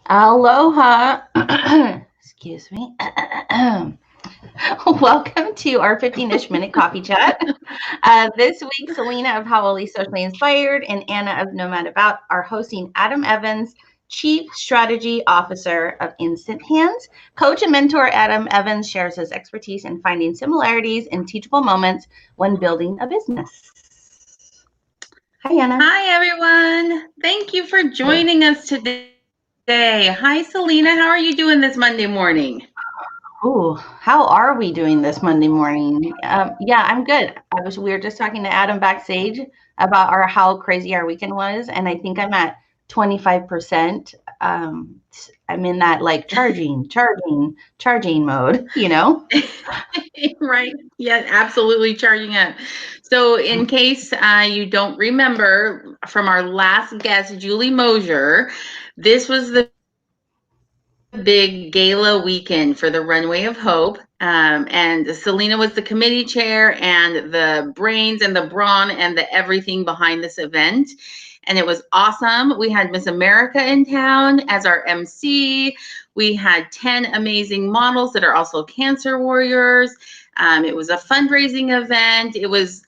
Aloha. Excuse me. Welcome to our 15-ish minute coffee chat. This week, Selena of Hawaii Socially Inspired and Anna of Nomad About are hosting Adam Evans, Chief Strategy Officer of InstantHandz. Coach and mentor Adam Evans shares his expertise in finding similarities and teachable moments when building a business. Hi, Anna. Hi, everyone. Thank you for joining us today. Hi, Selena. How are you doing this Monday morning? Oh, how are we doing this Monday morning? Yeah, I'm good. We were just talking to Adam backstage about how crazy our weekend was, and I think I'm at 25%. I'm in that like charging mode, you know? Right. Yeah, absolutely charging up. So in case you don't remember from our last guest, Julie Mosier, this was the big gala weekend for the Runway of Hope. And Selena was the committee chair and the brains and the brawn and the everything behind this event. And it was awesome. We had Miss America in town as our MC. We had 10 amazing models that are also cancer warriors. It was a fundraising event. It was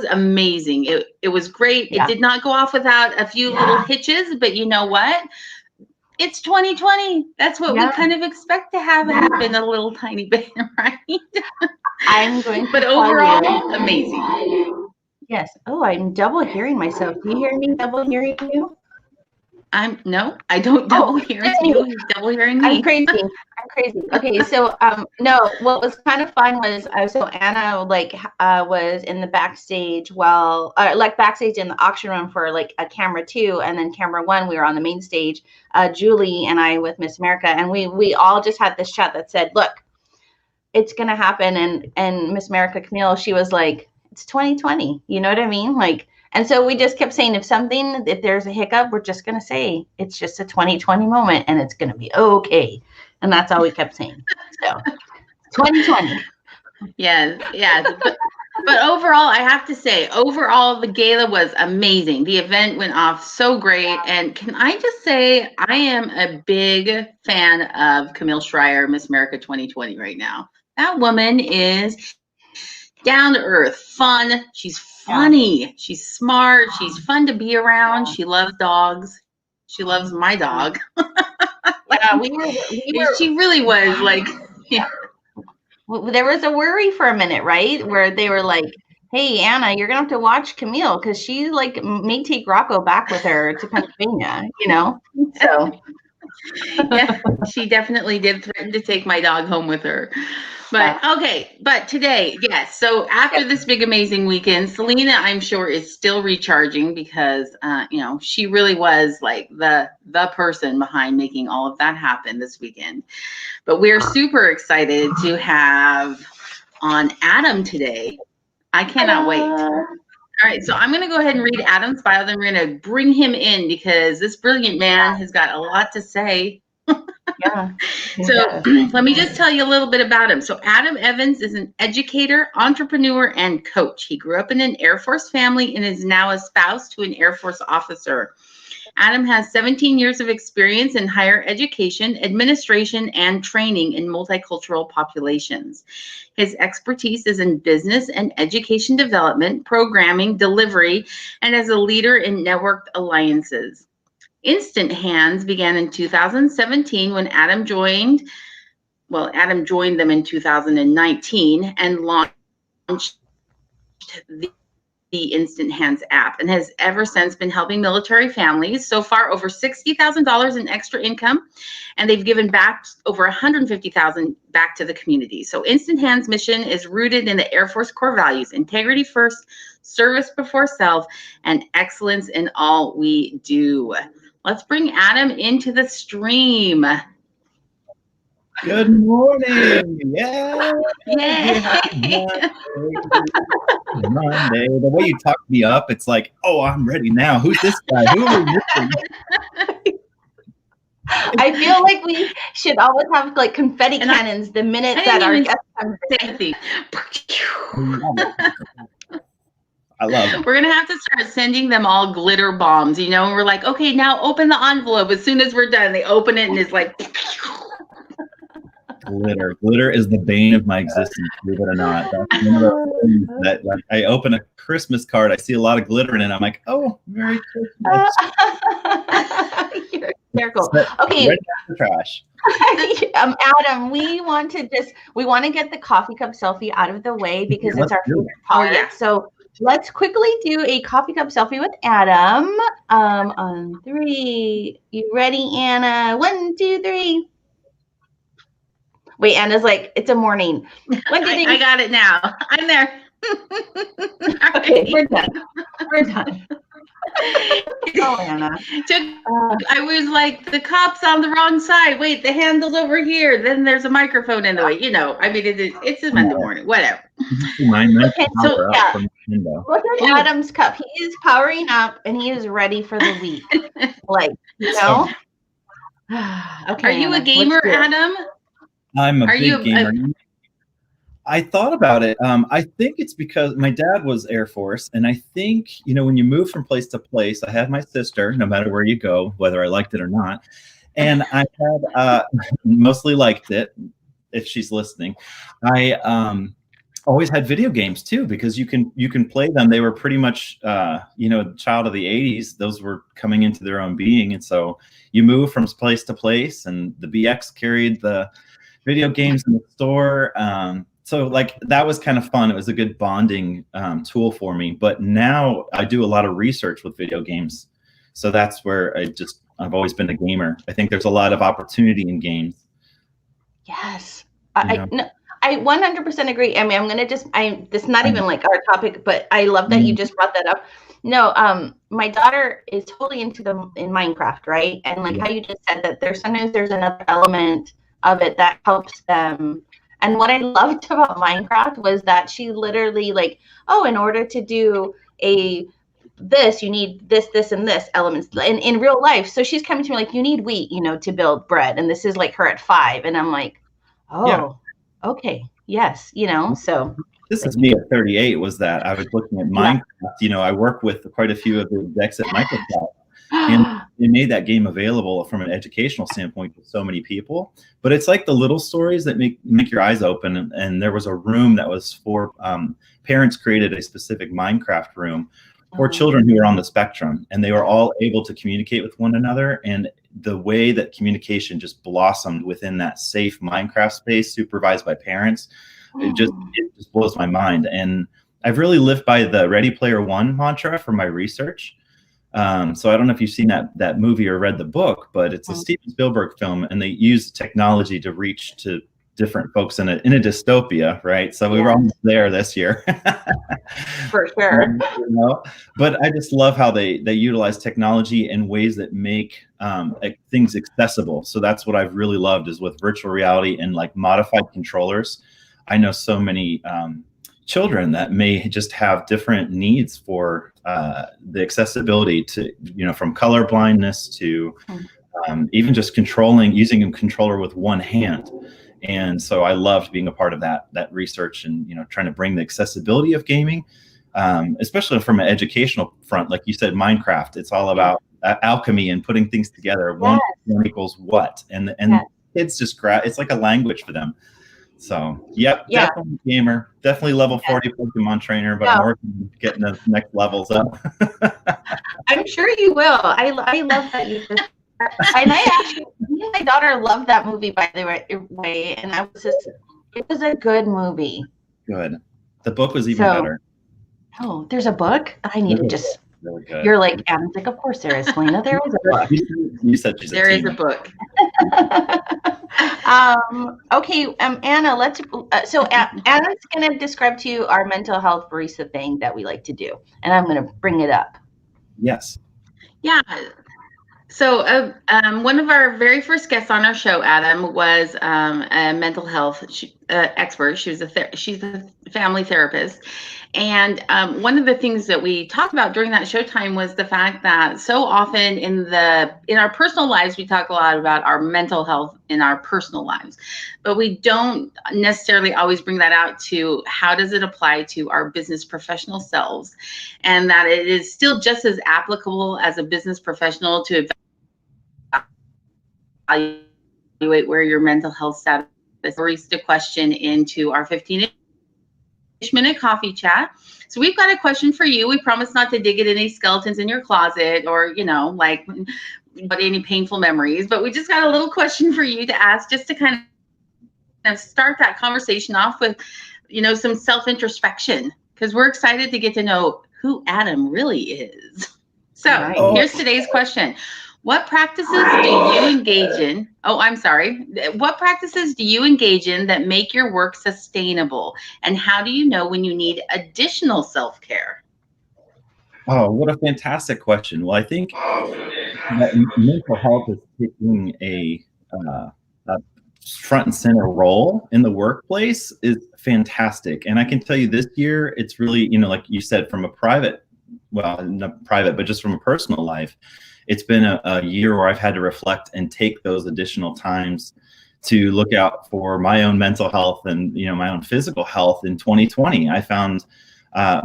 amazing. It was great. Yeah. It did not go off without a few little hitches, but you know what? It's 2020. That's what we kind of expect to have happen a little tiny bit, right? I'm going to but overall, amazing. Yes. Oh, I'm double hearing myself. Do you hear me double hearing you? No, I don't double hear you. You're double hearing me. I'm crazy. Okay, so no, what was kind of fun was so Anna was in the backstage backstage in the auction room for like a camera 2, and then camera 1 we were on the main stage. Julie and I with Miss America, and we all just had this chat that said, look, it's gonna happen, and Miss America Camille, she was like, it's 2020, you know what I mean? Like, and so we just kept saying, if there's a hiccup, we're just going to say it's just a 2020 moment and it's going to be okay. And that's all we kept saying. So 2020. Yes. But overall, I have to say, the gala was amazing. The event went off so great. And can I just say, I am a big fan of Camille Schreier, Miss America 2020 right now. That woman is down to earth, fun. She's funny. She's smart. She's fun to be around. She loves dogs. She loves my dog. She really was like, yeah. There was a worry for a minute, right? Where they were like, hey, Anna, you're going to have to watch Camille because she like may take Rocco back with her to Pennsylvania, you know? So. Yeah, she definitely did threaten to take my dog home with her. But okay, but today, yes. So after this big amazing weekend, Selena, I'm sure, is still recharging because she really was like the person behind making all of that happen this weekend. But we're super excited to have on Adam today. I cannot wait. All right, so I'm going to go ahead and read Adam's bio, then we're going to bring him in because this brilliant man has got a lot to say. Yeah. So let me just tell you a little bit about him. So Adam Evans is an educator, entrepreneur, and coach. He grew up in an Air Force family and is now a spouse to an Air Force officer. Adam has 17 years of experience in higher education, administration, and training in multicultural populations. His expertise is in business and education development, programming, delivery, and as a leader in networked alliances. InstantHandz began in 2017 when Adam joined them in 2019 and launched the the InstantHandz app and has ever since been helping military families. So far, over $60,000 in extra income, and they've given back over $150,000 back to the community. So InstantHandz mission is rooted in the Air Force core values: integrity first, service before self, and excellence in all we do. Let's bring Adam into the stream. Good morning. Yeah. Yay. Monday. The way you talk me up, it's like, oh, I'm ready now. Who's this guy? Who are we missing? I feel like we should always have like confetti cannons the minute that our guests come. I love it. We're going to have to start sending them all glitter bombs, you know, and we're like, okay, now open the envelope. As soon as we're done, they open it and it's like. Glitter. Glitter is the bane of my existence, believe it or not. That's one of those things that, like, I open a Christmas card, I see a lot of glitter in it. I'm like, oh, Merry Christmas. You're hysterical. Right Okay. down the trash. Adam, we want to get the coffee cup selfie out of the way because it's our favorite part. Oh, yeah. So let's quickly do a coffee cup selfie with Adam. On 3. You ready, Anna? 1, 2, 3. Wait, Anna's like, it's a morning. I got it now. I'm there. Okay, we're done. We're done. Oh, Anna. I was like, the cup's on the wrong side. Wait, the handle's over here. Then there's a microphone in the way. You know, I mean, it's a Monday morning. Whatever. Okay, so yeah. Look at Adam's cup. He is powering up and he is ready for the week. Like, you know? Okay. Are you a gamer, Adam? I'm a big gamer. I thought about it. I think it's because my dad was Air Force, and I think, you know, when you move from place to place, I had my sister, no matter where you go, whether I liked it or not, and I had mostly liked it. If she's listening, I always had video games too, because you can play them. They were pretty much, you know, child of the '80s. Those were coming into their own being, and so you move from place to place, and the BX carried the video games in the store. So like that was kind of fun. It was a good bonding tool for me. But now I do a lot of research with video games. So that's where I've always been a gamer. I think there's a lot of opportunity in games. Yes. I 100% agree. I mean, this is not even like our topic, but I love that you just brought that up. No, my daughter is totally in Minecraft, right? And like how you just said that there's another element of it that helps them. And what I loved about Minecraft was that she literally like, oh, in order to do this, you need this, and this elements in real life. So she's coming to me like, you need wheat, you know, to build bread. And this is like her at 5. And I'm like, oh, okay. Yes. You know, so. This is me at 38 was that I was looking at Minecraft. You know, I work with quite a few of the execs at Microsoft. And they made that game available from an educational standpoint to so many people. But it's like the little stories that make your eyes open. And there was a room that was for parents created a specific Minecraft room for children who are on the spectrum. And they were all able to communicate with one another. And the way that communication just blossomed within that safe Minecraft space supervised by parents, it just blows my mind. And I've really lived by the Ready Player One mantra for my research. So I don't know if you've seen that movie or read the book, but it's a Steven Spielberg film, and they use technology to reach to different folks in a dystopia, right? So we were almost there this year. For sure. You know? But I just love how they utilize technology in ways that make things accessible. So that's what I've really loved is with virtual reality and like modified controllers. I know so many children that may just have different needs for the accessibility to, you know, from color blindness to even just using a controller with one hand. And so I loved being a part of that research and, you know, trying to bring the accessibility of gaming, especially from an educational front. Like you said, Minecraft, it's all about alchemy and putting things together. One equals what? And kids just it's like a language for them. So, definitely gamer, definitely level 40 Pokemon trainer, but I'm working on getting the next levels up. I'm sure you will. I love that you just. And my daughter loved that movie, by the way, and it was a good movie. Good. The book was even better. Oh, there's a book? I need to just, Really good. you're like, Adam's like, of course there is, Selena. There is a book. You said she's There is team. a book. Okay, Anna, so Anna's going to describe to you our mental health barista thing that we like to do, and I'm going to bring it up. Yes. Yeah. So one of our very first guests on our show, Adam, was a mental health expert. She's a family therapist. And one of the things that we talked about during that showtime was the fact that so often in our personal lives, we talk a lot about our mental health in our personal lives, but we don't necessarily always bring that out to how does it apply to our business professional selves, and that it is still just as applicable as a business professional to evaluate where your mental health status is. Barista question into our 15-ish minute coffee chat. So we've got a question for you. We promise not to dig at any skeletons in your closet or, like any painful memories, but we just got a little question for you to ask just to kind of start that conversation off with, some self-introspection, because we're excited to get to know who Adam really is. So Here's today's question. What practices do you engage in? Oh, I'm sorry. What practices do you engage in that make your work sustainable? And how do you know when you need additional self-care? Oh, what a fantastic question. Well, I think that mental health is taking a front and center role in the workplace is fantastic. And I can tell you this year, it's really, like you said, from a private, well, not private, but just from a personal life, it's been a year where I've had to reflect and take those additional times to look out for my own mental health and, my own physical health. In 2020, I found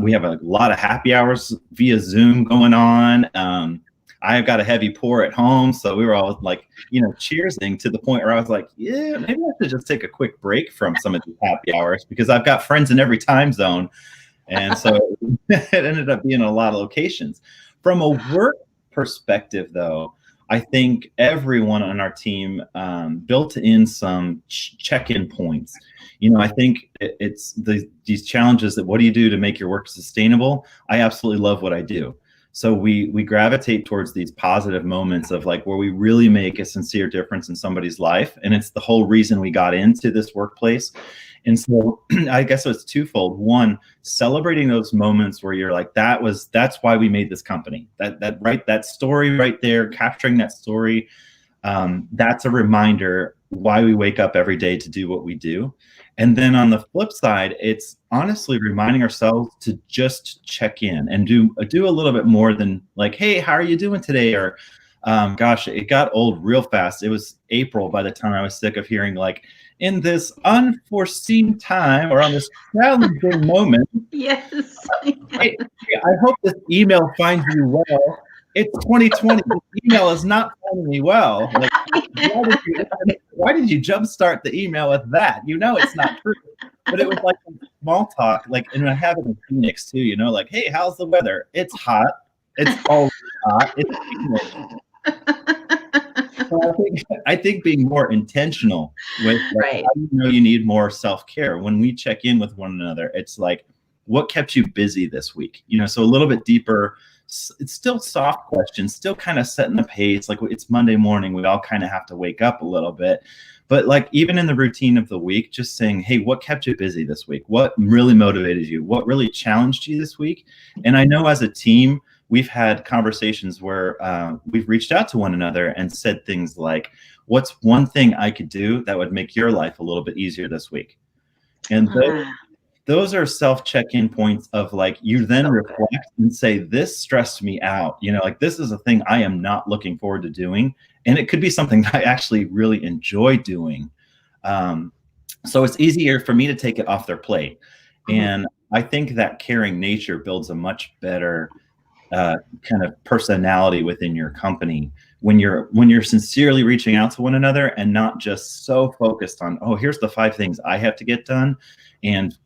we have a lot of happy hours via Zoom going on. I've got a heavy pour at home. So we were all like, cheersing to the point where I was like, yeah, maybe I should just take a quick break from some of these happy hours because I've got friends in every time zone. And so it ended up being a lot of locations. From a work perspective, though, I think everyone on our team built in some check-in points. I think it's these challenges that what do you do to make your work sustainable? I absolutely love what I do. So we gravitate towards these positive moments of like where we really make a sincere difference in somebody's life. And it's the whole reason we got into this workplace. And so I guess it's twofold. One, celebrating those moments where you're like, that's why we made this company. That story right there, capturing that story, that's a reminder why we wake up every day to do what we do. And then on the flip side, it's honestly reminding ourselves to just check in and do a little bit more than like, hey, how are you doing today? Or gosh, it got old real fast. It was April by the time I was sick of hearing like, in this unforeseen time or on this challenging moment. Yes. I hope this email finds you well. It's 2020. This email is not finding me well. Like, why did you jumpstart the email with that? It's not true. But it was like small talk. Like, and I have it in Phoenix too. Like, hey, how's the weather? It's hot. It's always hot. It's Phoenix. So I think being more intentional with how you need more self-care. When we check in with one another, it's like, what kept you busy this week? So a little bit deeper. It's still soft questions, still kind of setting the pace. Like it's Monday morning, we all kind of have to wake up a little bit. But like even in the routine of the week, just saying, hey, what kept you busy this week? What really motivated you? What really challenged you this week? And I know as a team, we've had conversations where we've reached out to one another and said things like, what's one thing I could do that would make your life a little bit easier this week? And those are self-check-in points of like, you then reflect and say, this stressed me out. Like this is a thing I am not looking forward to doing. And it could be something that I actually really enjoy doing. So it's easier for me to take it off their plate. Mm-hmm. And I think that caring nature builds a much better kind of personality within your company when you're sincerely reaching out to one another and not just so focused on, oh, here's the 5 things I have to get done. And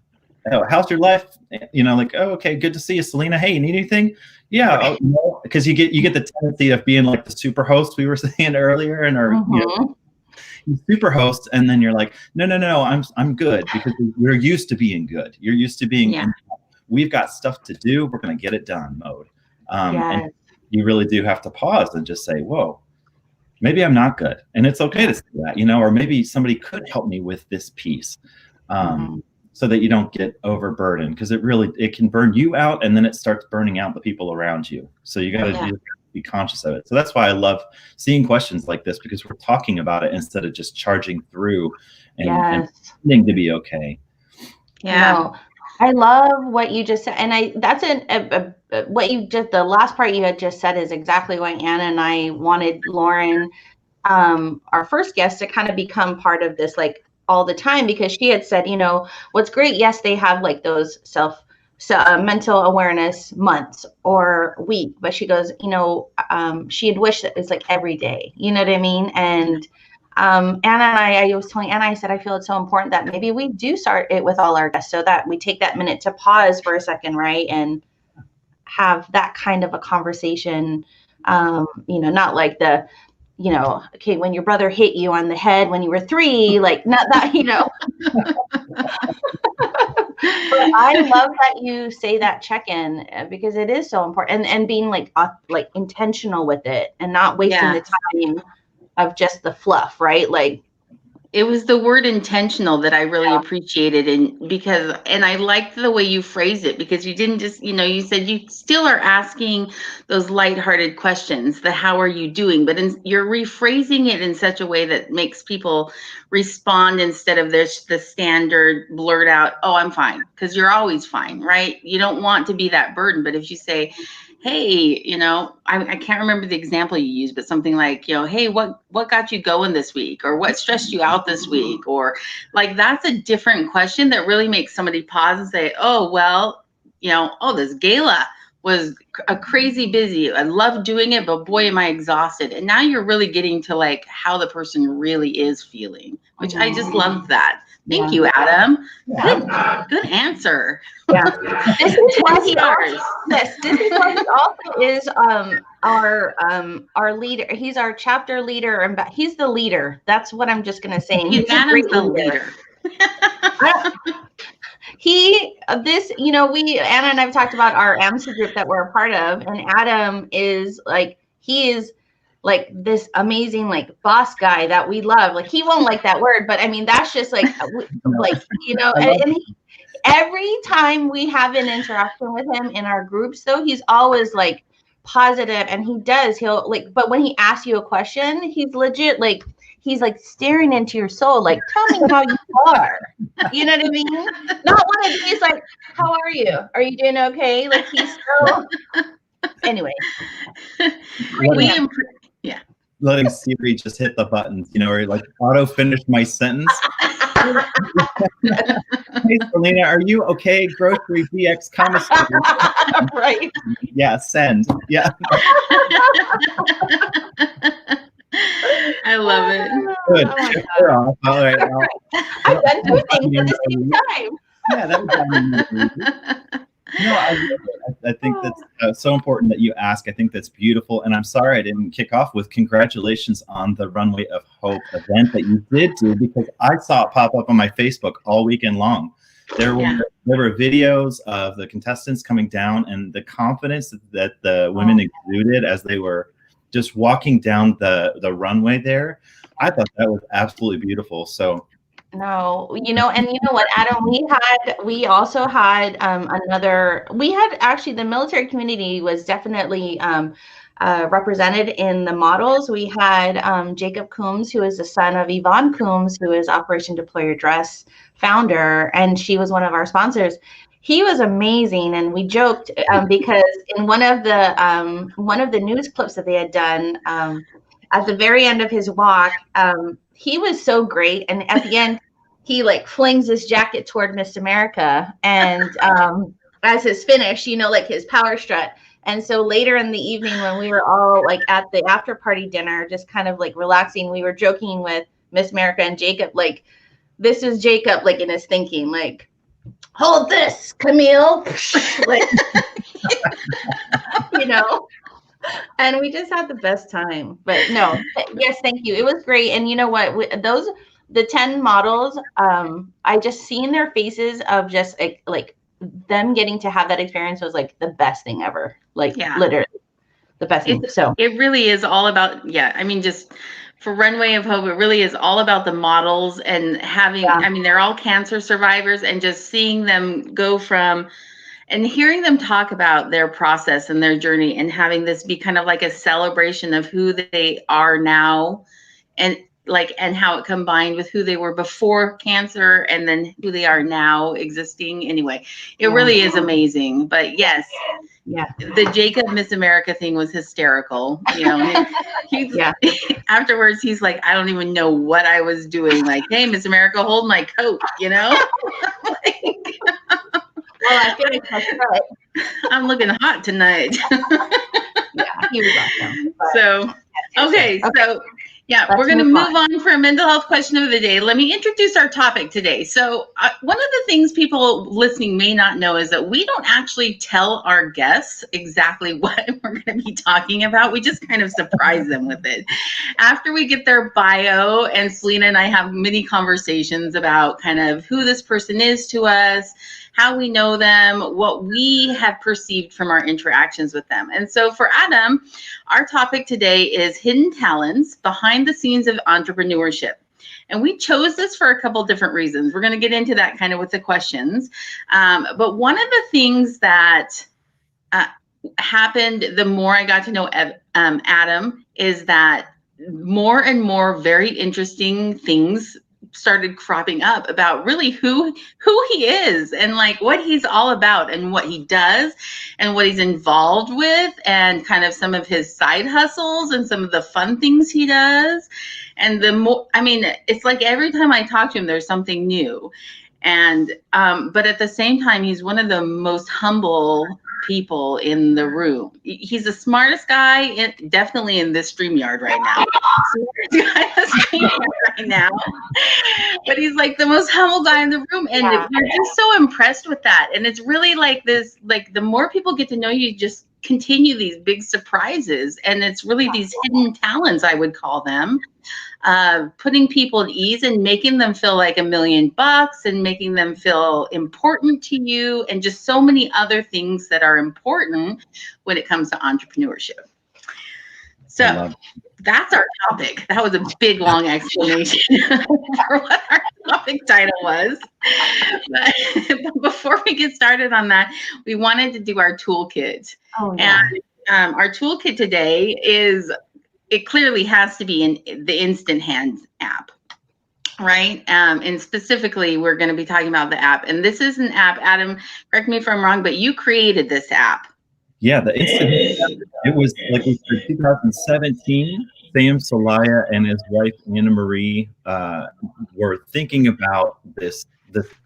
oh, how's your life? Like, oh, okay, good to see you, Selena. Hey, you need anything? Yeah, because you get the tendency of being like the super host we were saying earlier, and super host, and then you're like, no, I'm good, because you're used to being good. You're used to being. we've got stuff to do, we're going to get it done mode. Yes. And you really do have to pause and just say, whoa, maybe I'm not good. And it's okay to say that, you know, or maybe somebody could help me with this piece. So that you don't get overburdened, because it can burn you out, and then it starts burning out the people around you. So you got to be conscious of it. So that's why I love seeing questions like this, because we're talking about it instead of just charging through and pretending to be okay. Yeah. No, I love what you just said. And that's what you just, the last part you had just said is exactly why Anna and I wanted Lauren, our first guest, to kind of become part of this, like, all the time, because she had said, you know, what's great, yes, they have like those mental awareness months or week, but she goes, you know, she had wished that it's like every day, you know what I mean? And Anna and I was telling Anna, I said, I feel it's so important that maybe we do start it with all our guests, so that we take that minute to pause for a second, right, and have that kind of a conversation. You know, not like the, you know, okay, when your brother hit you on the head when you were 3, like, not that, you know. But I love that you say that check-in, because it is so important, and being like intentional with it, and not wasting the time of just the fluff, right? Like, it was the word intentional that I really appreciated, and I liked the way you phrased it, because you didn't just, you know, you said you still are asking those lighthearted questions, the how are you doing, but you're rephrasing it in such a way that makes people respond, instead of the standard blurt out, oh, I'm fine, because you're always fine, right? You don't want to be that burden. But if you say, hey, you know, I can't remember the example you used, but something like, you know, hey, what got you going this week, or what stressed you out this week, or like, that's a different question that really makes somebody pause and say, oh, well, you know, oh, this gala was a crazy busy. I love doing it, but boy, am I exhausted. And now you're really getting to like how the person really is feeling, which I just love that. Thank you, Adam. Good answer. Yeah. This is why he also is our leader. He's our chapter leader, and he's the leader. That's what I'm just gonna say. And he's Adam's the leader. You know, Anna and I've talked about our MC group that we're a part of, and Adam is like, he is like this amazing, like, boss guy that we love. Like, he won't like that word, but I mean, that's just like, like, you know, and every time we have an interaction with him in our groups, though, he's always like positive, and he'll like, but when he asks you a question, he's legit, like, he's like staring into your soul, like, tell me how you are. You know what I mean? Not one of these like, how are you? Are you doing okay? Like, he's so, anyway. Letting Siri just hit the buttons, you know, or like auto finish my sentence. Hey, Selena, are you okay? Grocery PX commissary. Right. Yeah, send. Yeah. I love it. Good. Oh, all right. I've done 2 things at the same time. Yeah, that was no, I think that's so important that you ask. I think that's beautiful. And I'm sorry I didn't kick off with congratulations on the Runway of Hope event that you did do, because I saw it pop up on my Facebook all weekend long. There were videos of the contestants coming down, and the confidence that the women exuded as they were just walking down the runway there. I thought that was absolutely beautiful. So. No, you know, and you know what, Adam, we also had actually, the military community was definitely represented in the models. We had Jacob Coombs, who is the son of Yvonne Coombs, who is Operation Deploy Your Dress founder, and she was one of our sponsors. He was amazing, and we joked because in one of the news clips that they had done, at the very end of his walk, he was so great, and at the end, he like flings his jacket toward Miss America, and as his finish, you know, like his power strut. And so later in the evening, when we were all like at the after party dinner, just kind of like relaxing, we were joking with Miss America and Jacob, like, this is Jacob, like, in his thinking, like, hold this, Camille, like, you know. And we just had the best time. But no, yes, thank you. It was great. And you know what? The 10 models, I just seen their faces of just like them getting to have that experience was like the best thing ever. Like literally the best thing. So it really is all about, I mean, just for Runway of Hope, it really is all about the models and having, I mean, they're all cancer survivors, and just seeing them go from, and hearing them talk about their process and their journey, and having this be kind of like a celebration of who they are now, and like, and how it combined with who they were before cancer and then who they are now existing. Anyway, it really is amazing. But yes, the Jacob Miss America thing was hysterical. You know, afterwards he's like, I don't even know what I was doing. Like, hey, Miss America, hold my coat, you know? Well, I feel like that's right. I'm looking hot tonight. He was awesome. So, okay. So we're going to move on for a mental health question of the day. Let me introduce our topic today. So one of the things people listening may not know is that we don't actually tell our guests exactly what we're going to be talking about. We just kind of surprise them with it. After we get their bio, and Selena and I have many conversations about kind of who this person is to us, how we know them, what we have perceived from our interactions with them. And so for Adam, our topic today is hidden talents behind the scenes of entrepreneurship. And we chose this for a couple different reasons. We're going to get into that kind of with the questions. But one of the things that happened the more I got to know Adam is that more and more very interesting things started cropping up about really who he is, and like what he's all about, and what he does, and what he's involved with, and kind of some of his side hustles and some of the fun things he does. And the more, I mean, it's like every time I talk to him, there's something new. And but at the same time, he's one of the most humble people in the room. He's the smartest guy, definitely in this StreamYard right now. Smartest guy in the StreamYard right now. But he's like the most humble guy in the room, and we're just so impressed with that. And it's really like this, like the more people get to know you, just continue these big surprises. And it's really these hidden talents, I would call them. Putting people at ease and making them feel like $1 million and making them feel important to you, and just so many other things that are important when it comes to entrepreneurship. So that's our topic. That was a big, long explanation for what our topic title was. But before we get started on that, we wanted to do our toolkit. And our toolkit today is, it clearly has to be in the InstantHandz app, right? And specifically, we're going to be talking about the app. And this is an app, Adam, correct me if I'm wrong, but you created this app. Yeah, the InstantHandz, it was like in 2017, Sam Salaya and his wife, Anna Marie, were thinking about this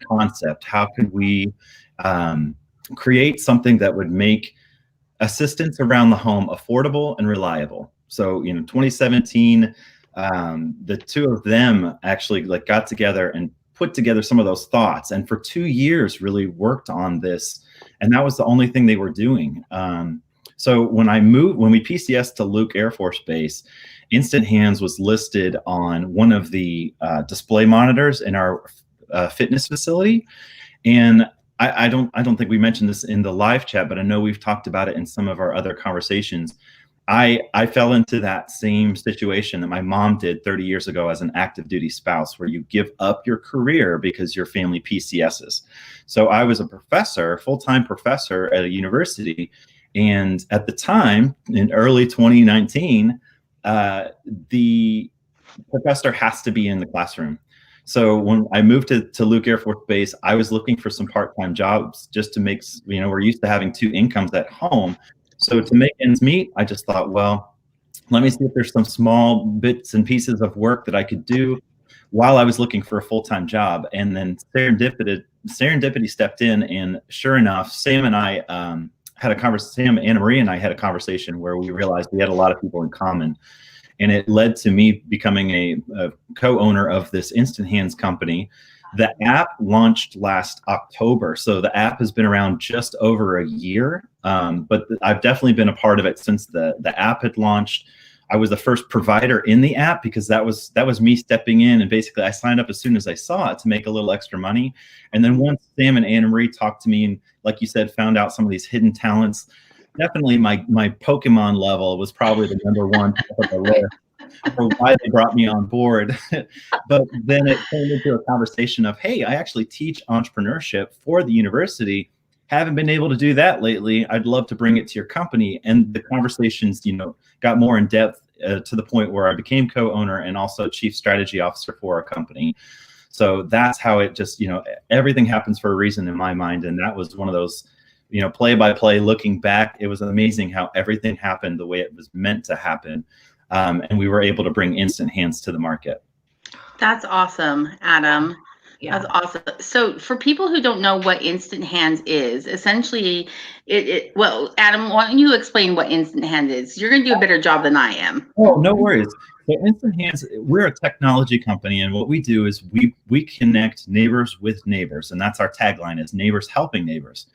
concept. How could we create something that would make assistance around the home affordable and reliable? So, 2017, the two of them actually like got together and put together some of those thoughts, and for 2 years really worked on this. And that was the only thing they were doing. So when we PCS to Luke Air Force Base, InstantHandz was listed on one of the display monitors in our fitness facility. And I don't think we mentioned this in the live chat, but I know we've talked about it in some of our other conversations. I fell into that same situation that my mom did 30 years ago as an active duty spouse, where you give up your career because your family PCSs. So I was a professor, full-time professor at a university. And at the time, in early 2019, the professor has to be in the classroom. So when I moved to Luke Air Force Base, I was looking for some part-time jobs just to make, we're used to having 2 incomes at home. So to make ends meet, I just thought, well, let me see if there's some small bits and pieces of work that I could do while I was looking for a full-time job. And then serendipity stepped in, and sure enough, Sam and I Sam, Anna Marie and I had a conversation where we realized we had a lot of people in common. And it led to me becoming a co-owner of this InstantHandz company. The app launched last October, so the app has been around just over a year, but I've definitely been a part of it since the app had launched. I was the first provider in the app because that was me stepping in, and basically I signed up as soon as I saw it to make a little extra money. And then once Sam and Anna Marie talked to me and, like you said, found out some of these hidden talents, definitely my Pokemon level was probably the number one top of the list for why they brought me on board. But then it turned into a conversation of, hey, I actually teach entrepreneurship for the university. Haven't been able to do that lately. I'd love to bring it to your company. And the conversations, got more in depth to the point where I became co-owner and also chief strategy officer for our company. So that's how it just, everything happens for a reason in my mind. And that was one of those, play by play, looking back, it was amazing how everything happened the way it was meant to happen. And we were able to bring InstantHandz to the market. That's awesome, Adam. Yeah. That's awesome. So for people who don't know what InstantHandz is, essentially, well, Adam, why don't you explain what InstantHandz is? You're going to do a better job than I am. Oh, no worries. So InstantHandz, we're a technology company, and what we do is we connect neighbors with neighbors, and that's our tagline, is neighbors helping neighbors.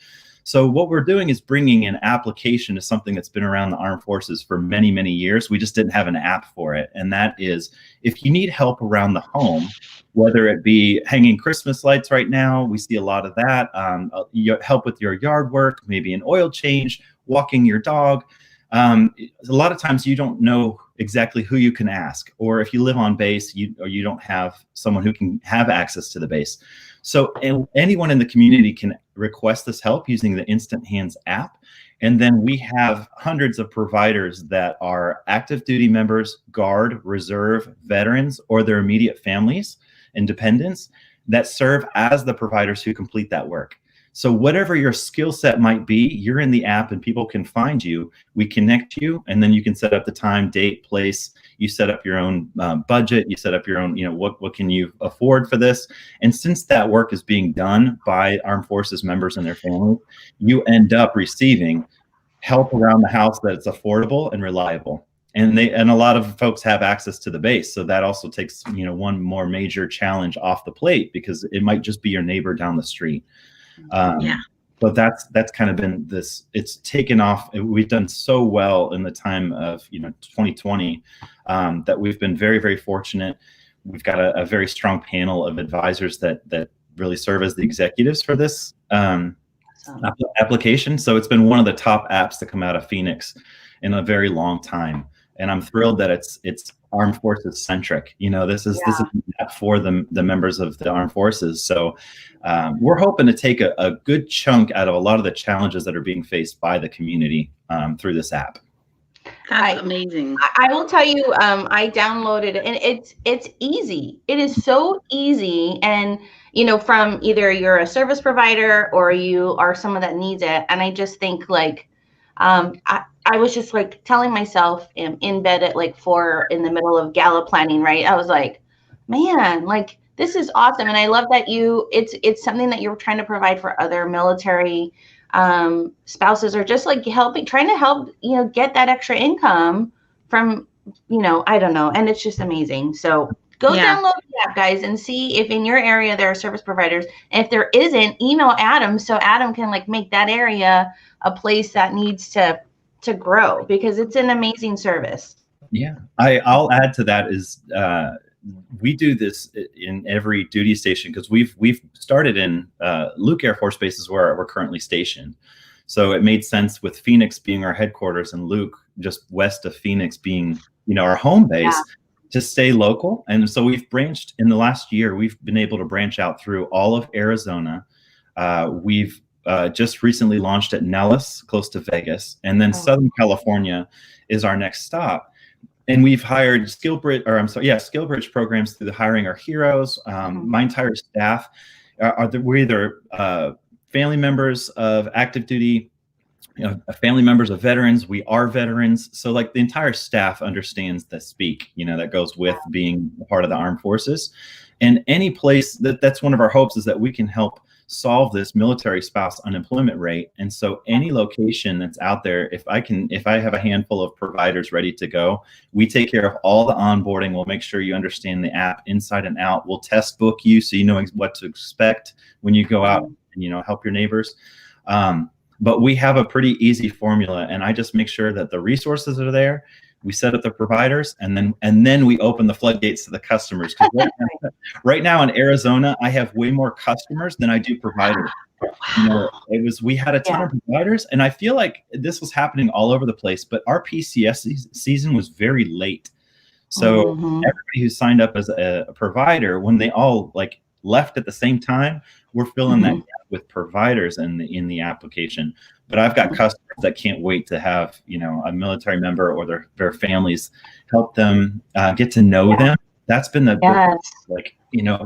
So what we're doing is bringing an application to something that's been around the armed forces for many, many years. We just didn't have an app for it. And that is, if you need help around the home, whether it be hanging Christmas lights right now, we see a lot of that, help with your yard work, maybe an oil change, walking your dog. A lot of times you don't know exactly who you can ask, or if you live on base, you don't have someone who can have access to the base. So anyone in the community can request this help using the InstantHandz app. And then we have hundreds of providers that are active duty members, Guard, Reserve, veterans, or their immediate families and dependents that serve as the providers who complete that work. So whatever your skill set might be, you're in the app and people can find you. We connect you, and then you can set up the time, date, place. You set up your own budget. You set up your own, what can you afford for this? And since that work is being done by armed forces members and their families, you end up receiving help around the house that's affordable and reliable. And a lot of folks have access to the base. So that also takes, one more major challenge off the plate, because it might just be your neighbor down the street. But that's kind of been this, it's taken off. We've done so well in the time of 2020 that we've been very, very fortunate. We've got a very strong panel of advisors that really serve as the executives for this application. So it's been one of the top apps to come out of Phoenix in a very long time. And I'm thrilled that it's armed forces centric. This is for the members of the armed forces. So we're hoping to take a good chunk out of a lot of the challenges that are being faced by the community through this app. That's amazing. I will tell you, I downloaded it, and it's easy. It is so easy. And, from either you're a service provider or you are someone that needs it. And I just think I was just telling myself in bed at 4 in the middle of gala planning, right? I was like, man, this is awesome. And I love that it's something that you're trying to provide for other military spouses, or just trying to help, get that extra income from, I don't know. And it's just amazing. So go download the app, guys, and see if in your area there are service providers. And if there isn't, email Adam so Adam can make that area a place that needs to grow, because it's an amazing service. Yeah, I'll add to that is we do this in every duty station, because we've started in Luke Air Force Base is where we're currently stationed. So it made sense with Phoenix being our headquarters and Luke just west of Phoenix being our home base, to stay local. And so we've branched in the last year. We've been able to branch out through all of Arizona. We've just recently launched at Nellis, close to Vegas, and then Southern California is our next stop. And we've hired SkillBridge programs through the Hiring Our Heroes. My entire staff we're either family members of active duty, family members of veterans. We are veterans, so the entire staff understands the speak, that goes with being a part of the armed forces. And any place that's one of our hopes is that we can help solve this military spouse unemployment rate. And so any location that's out there, if I have a handful of providers ready to go, we take care of all the onboarding. We'll make sure you understand the app inside and out. We'll test book you so you know what to expect when you go out and help your neighbors. But we have a pretty easy formula, and I just make sure that the resources are there, we set up the providers, and then we open the floodgates to the customers. Right now in Arizona, I have way more customers than I do providers. We had a ton of providers, and I feel like this was happening all over the place, but our PCS season was very late. So everybody who signed up as a provider, when they all like left at the same time, we're filling that gap with providers in the application. But I've got customers that can't wait to have, a military member or their families help them get to know them. That's been the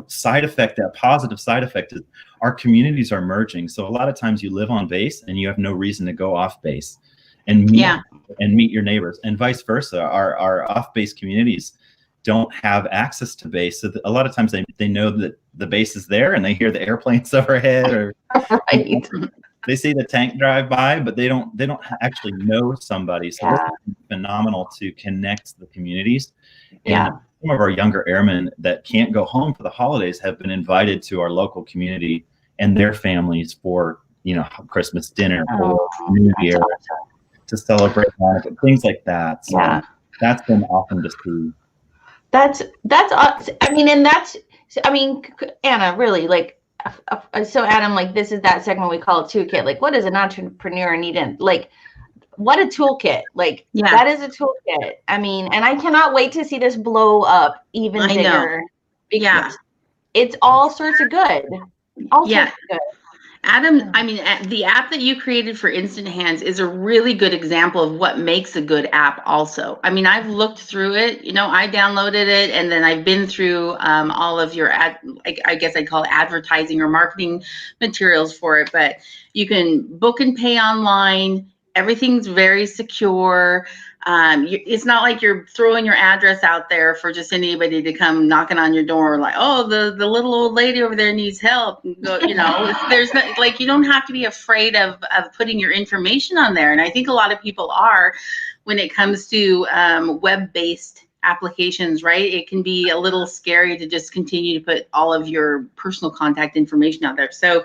side effect, that positive side effect is our communities are merging. So a lot of times you live on base and you have no reason to go off base and meet your neighbors, and vice versa. Our off-base communities don't have access to base. So a lot of times they know that the base is there and they hear the airplanes overhead, or they see the tank drive by, but they don't actually know somebody. So this is phenomenal to connect the communities. And some of our younger airmen that can't go home for the holidays have been invited to our local community and their families for, Christmas dinner or New Year to celebrate things like that. So that's been awesome to see. That's awesome. Anna, really, like, so Adam, like, this is that segment we call a toolkit. Like, what does an entrepreneur need? What a toolkit. Like, that is a toolkit. And I cannot wait to see this blow up even bigger. Because it's all sorts of good. All sorts of good. Adam, the app that you created for InstantHandz is a really good example of what makes a good app also. I've looked through it, I downloaded it, and then I've been through all of your I guess I'd call it advertising or marketing materials for it, but you can book and pay online. Everything's very secure. It's not like you're throwing your address out there for just anybody to come knocking on your door, like, oh, the little old lady over there needs help. There's not, like, you don't have to be afraid of putting your information on there. And I think a lot of people are when it comes to web-based applications, right? It can be a little scary to just continue to put all of your personal contact information out there. So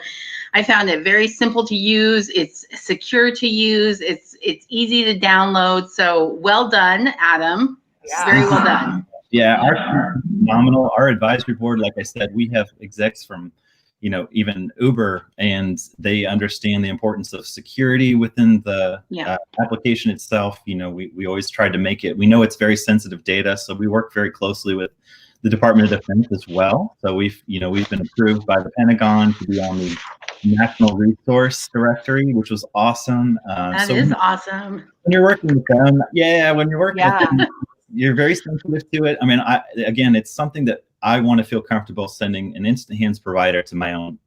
I found it very simple to use. It's secure to use. It's easy to download. So well done, Adam. Very well done. Yeah, our phenomenal. Our advisory board, like I said, we have execs from, even Uber, and they understand the importance of security within the application itself. We always try to make it. We know it's very sensitive data, so we work very closely with the Department of Defense as well. So we've been approved by the Pentagon to be on the National Resource Directory, which was awesome. That is awesome. When you're working with them, when you're working with them, you're very sensitive to it. Again, it's something that I want to feel comfortable sending an InstantHandz provider to my own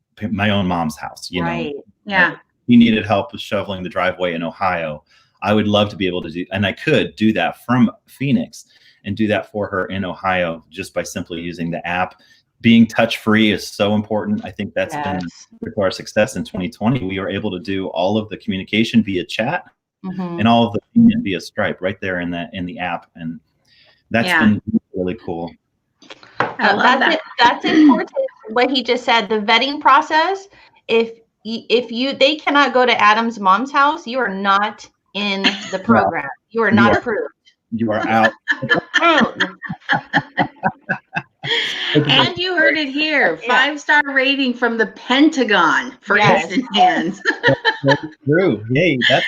mom's house. Right. Yeah. He needed help with shoveling the driveway in Ohio. I would love to be able to do, and I could do that from Phoenix and do that for her in Ohio just by simply using the app. Being touch-free is so important. I think that's been for our success in 2020. We were able to do all of the communication via chat and all of the payment via Stripe right there in the app, and that's been really cool. I love that. That's important. What he just said, the vetting process. If they cannot go to Adam's mom's house, you are not in the program. You are not approved. You are out. And you heard it here. 5-star rating from the Pentagon for InstantHandz. That's true. Yay. That's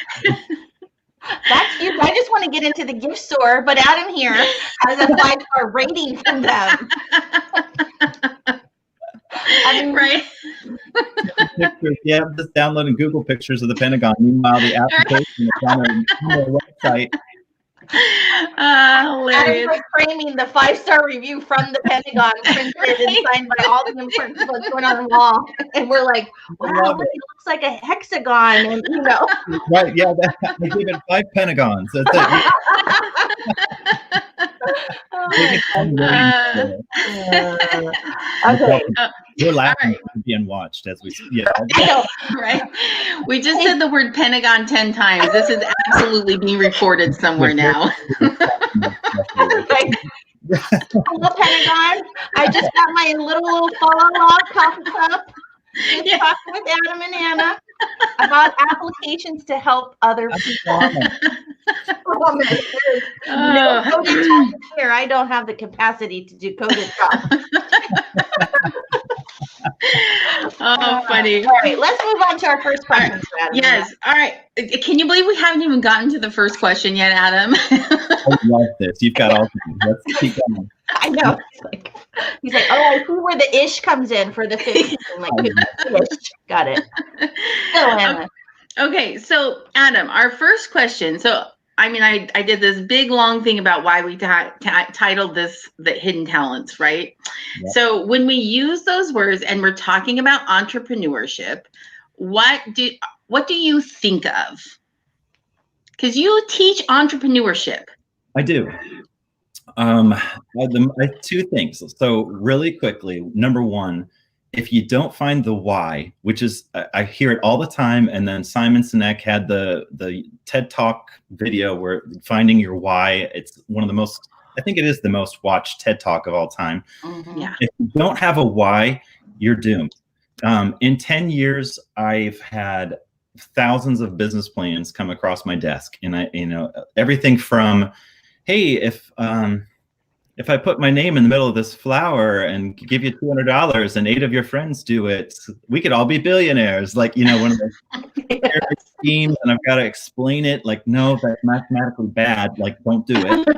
huge. I just want to get into the gift store, but Adam here has a 5-star rating from them. Right. Pictures. Yeah, I'm just downloading Google pictures of the Pentagon. Meanwhile, the application is on their website. Hilarious. Adam framing the 5-star review from the Pentagon, printed and signed by all the important people going on the wall, and we're like, wow, it looks like a hexagon, and Right? Yeah, they gave it 5 Pentagons. That's it. Okay. We're laughing being watched as we. Right. We just said the word Pentagon 10 times. This is absolutely being recorded somewhere now. Hello, Pentagon. I just got my little fall-off coffee cup. Just talking with Adam and Anna about applications to help other people. No coded talk here. I don't have the capacity to do coded talk. Oh, funny. All right, let's move on to our first question. Adam. Yes. All right. Can you believe we haven't even gotten to the first question yet, Adam? I love this. You've got all. Let's keep going. I know. He's like, oh, I see where the ish comes in for the 15. Like, ish. Got it. So, Anna. Okay, so Adam, our first question. So, I mean, I did this big long thing about why we titled this the hidden talents, right? Yep. So when we use those words and we're talking about entrepreneurship, what do you think of? Because you teach entrepreneurship. I do. I two things. So really quickly, number one, if you don't find the why, which is, I hear it all the time. And then Simon Sinek had the TED Talk video where finding your why, it's one of the most, I think it is the most watched TED Talk of all time. Mm-hmm. Yeah. If you don't have a why, you're doomed. In 10 years, I've had thousands of business plans come across my desk, and everything from, hey, if I put my name in the middle of this flower and give you $200 and 8 of your friends do it, we could all be billionaires. Like, one of those schemes, and I've got to explain it. Like, no, that's mathematically bad. Like, don't do it.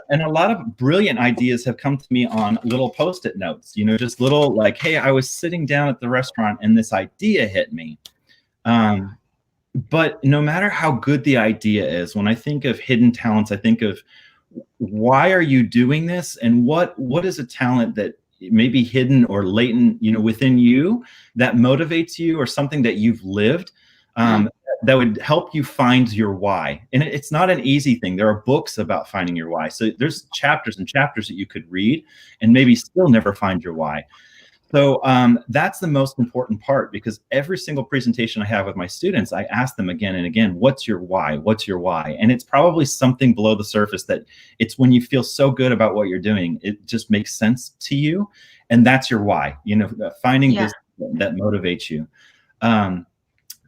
And a lot of brilliant ideas have come to me on little Post-it notes, just little like, hey, I was sitting down at the restaurant and this idea hit me. But no matter how good the idea is, when I think of hidden talents, I think of, why are you doing this, and what is a talent that may be hidden or latent within you that motivates you, or something that you've lived that would help you find your why. And it's not an easy thing. There are books about finding your why, so there's chapters and chapters that you could read and maybe still never find your why. So that's the most important part, because every single presentation I have with my students, I ask them again and again, what's your why? What's your why? And it's probably something below the surface that it's when you feel so good about what you're doing, it just makes sense to you. And that's your why, finding this that motivates you. And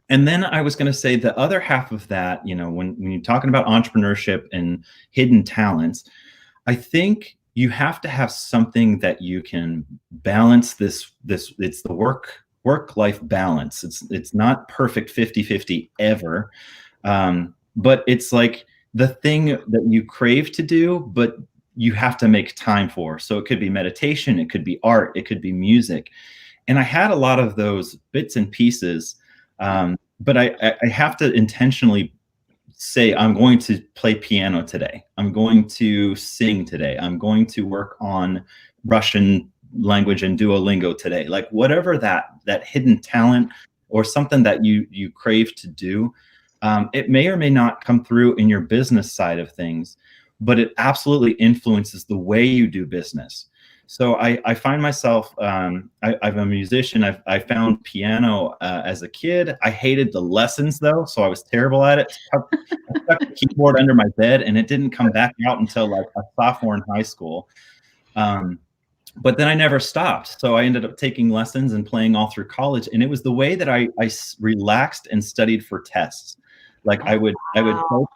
then I was going to say the other half of that, when you're talking about entrepreneurship and hidden talents, I think you have to have something that you can balance this. It's the work-life balance. It's not perfect 50-50 ever. But it's like the thing that you crave to do, but you have to make time for. So it could be meditation, it could be art, it could be music. And I had a lot of those bits and pieces, but I have to intentionally say, I'm going to play piano today. I'm going to sing today. I'm going to work on Russian language and Duolingo today. Like whatever that hidden talent or something that you crave to do, it may or may not come through in your business side of things, but it absolutely influences the way you do business. So I find myself, I'm a musician. I found piano as a kid. I hated the lessons though, so I was terrible at it. I stuck the keyboard under my bed, and it didn't come back out until like a sophomore in high school. But then I never stopped. So I ended up taking lessons and playing all through college. And it was the way that I relaxed and studied for tests. Like I would play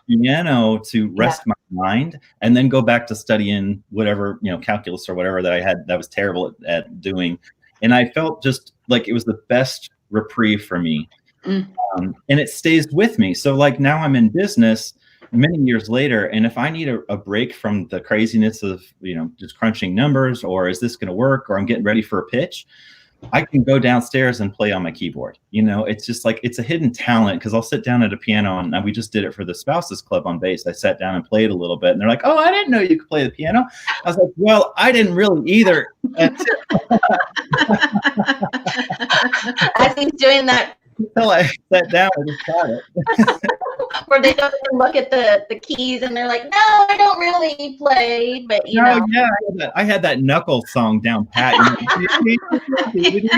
piano to rest my mind, and then go back to studying whatever, calculus or whatever that I had that was terrible at doing. And I felt just like it was the best reprieve for me. And it stays with me. So like now I'm in business many years later, and if I need a break from the craziness of, just crunching numbers, or is this going to work, or I'm getting ready for a pitch, I can go downstairs and play on my keyboard. It's just like, it's a hidden talent, because I'll sit down at a piano, and we just did it for the Spouses Club on base. I sat down and played a little bit, and they're like, oh, I didn't know you could play the piano. I was like, well, I didn't really either. As he's doing that. Until I sat down, I just got it. Where they don't even look at the keys, and they're like, no, I don't really play, but know. Yeah, I had that knuckle song down pat. Yes.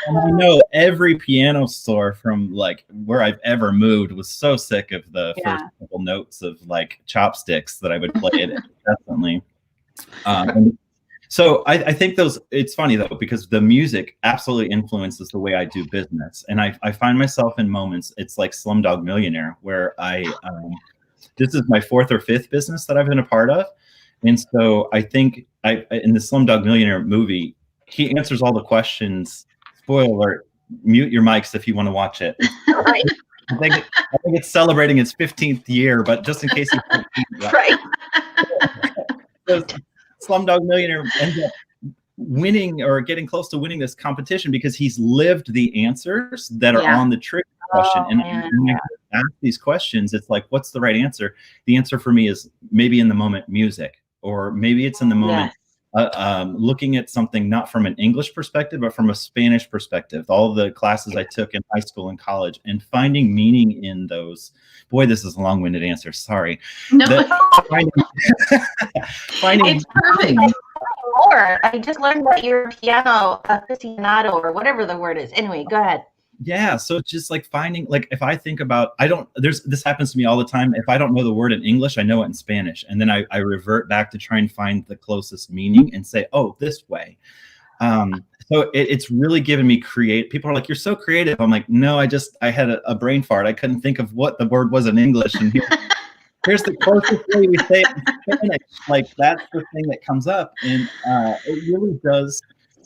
And I know every piano store from like where I've ever moved was so sick of the first couple notes of like chopsticks that I would play it definitely. So I think it's funny though, because the music absolutely influences the way I do business. And I find myself in moments, it's like Slumdog Millionaire, where this is my 4th or 5th business that I've been a part of. And so I think in the Slumdog Millionaire movie, he answers all the questions. Spoiler alert, mute your mics if you want to watch it. Right. I think it's celebrating its 15th year, but just in case you right. Slumdog Millionaire ends up winning or getting close to winning this competition because he's lived the answers that are on the trivia question. And when I ask these questions, it's like, what's the right answer? The answer for me is maybe in the moment music, or maybe it's in the moment looking at something not from an English perspective, but from a Spanish perspective. All the classes I took in high school and college, and finding meaning in those. Boy, this is a long-winded answer. Sorry. No, finding it's perfect. More. I just learned that you're a piano aficionado, or whatever the word is. Anyway, go ahead. Yeah, so it's just like finding, like, if I think about, this happens to me all the time. If I don't know the word in English, I know it in Spanish. And then I revert back to try and find the closest meaning and say, oh, this way. So it's really given me people are like, you're so creative. I'm like, no, I had a brain fart. I couldn't think of what the word was in English. And here's the closest way we say it in Spanish. Like, that's the thing that comes up. And it really does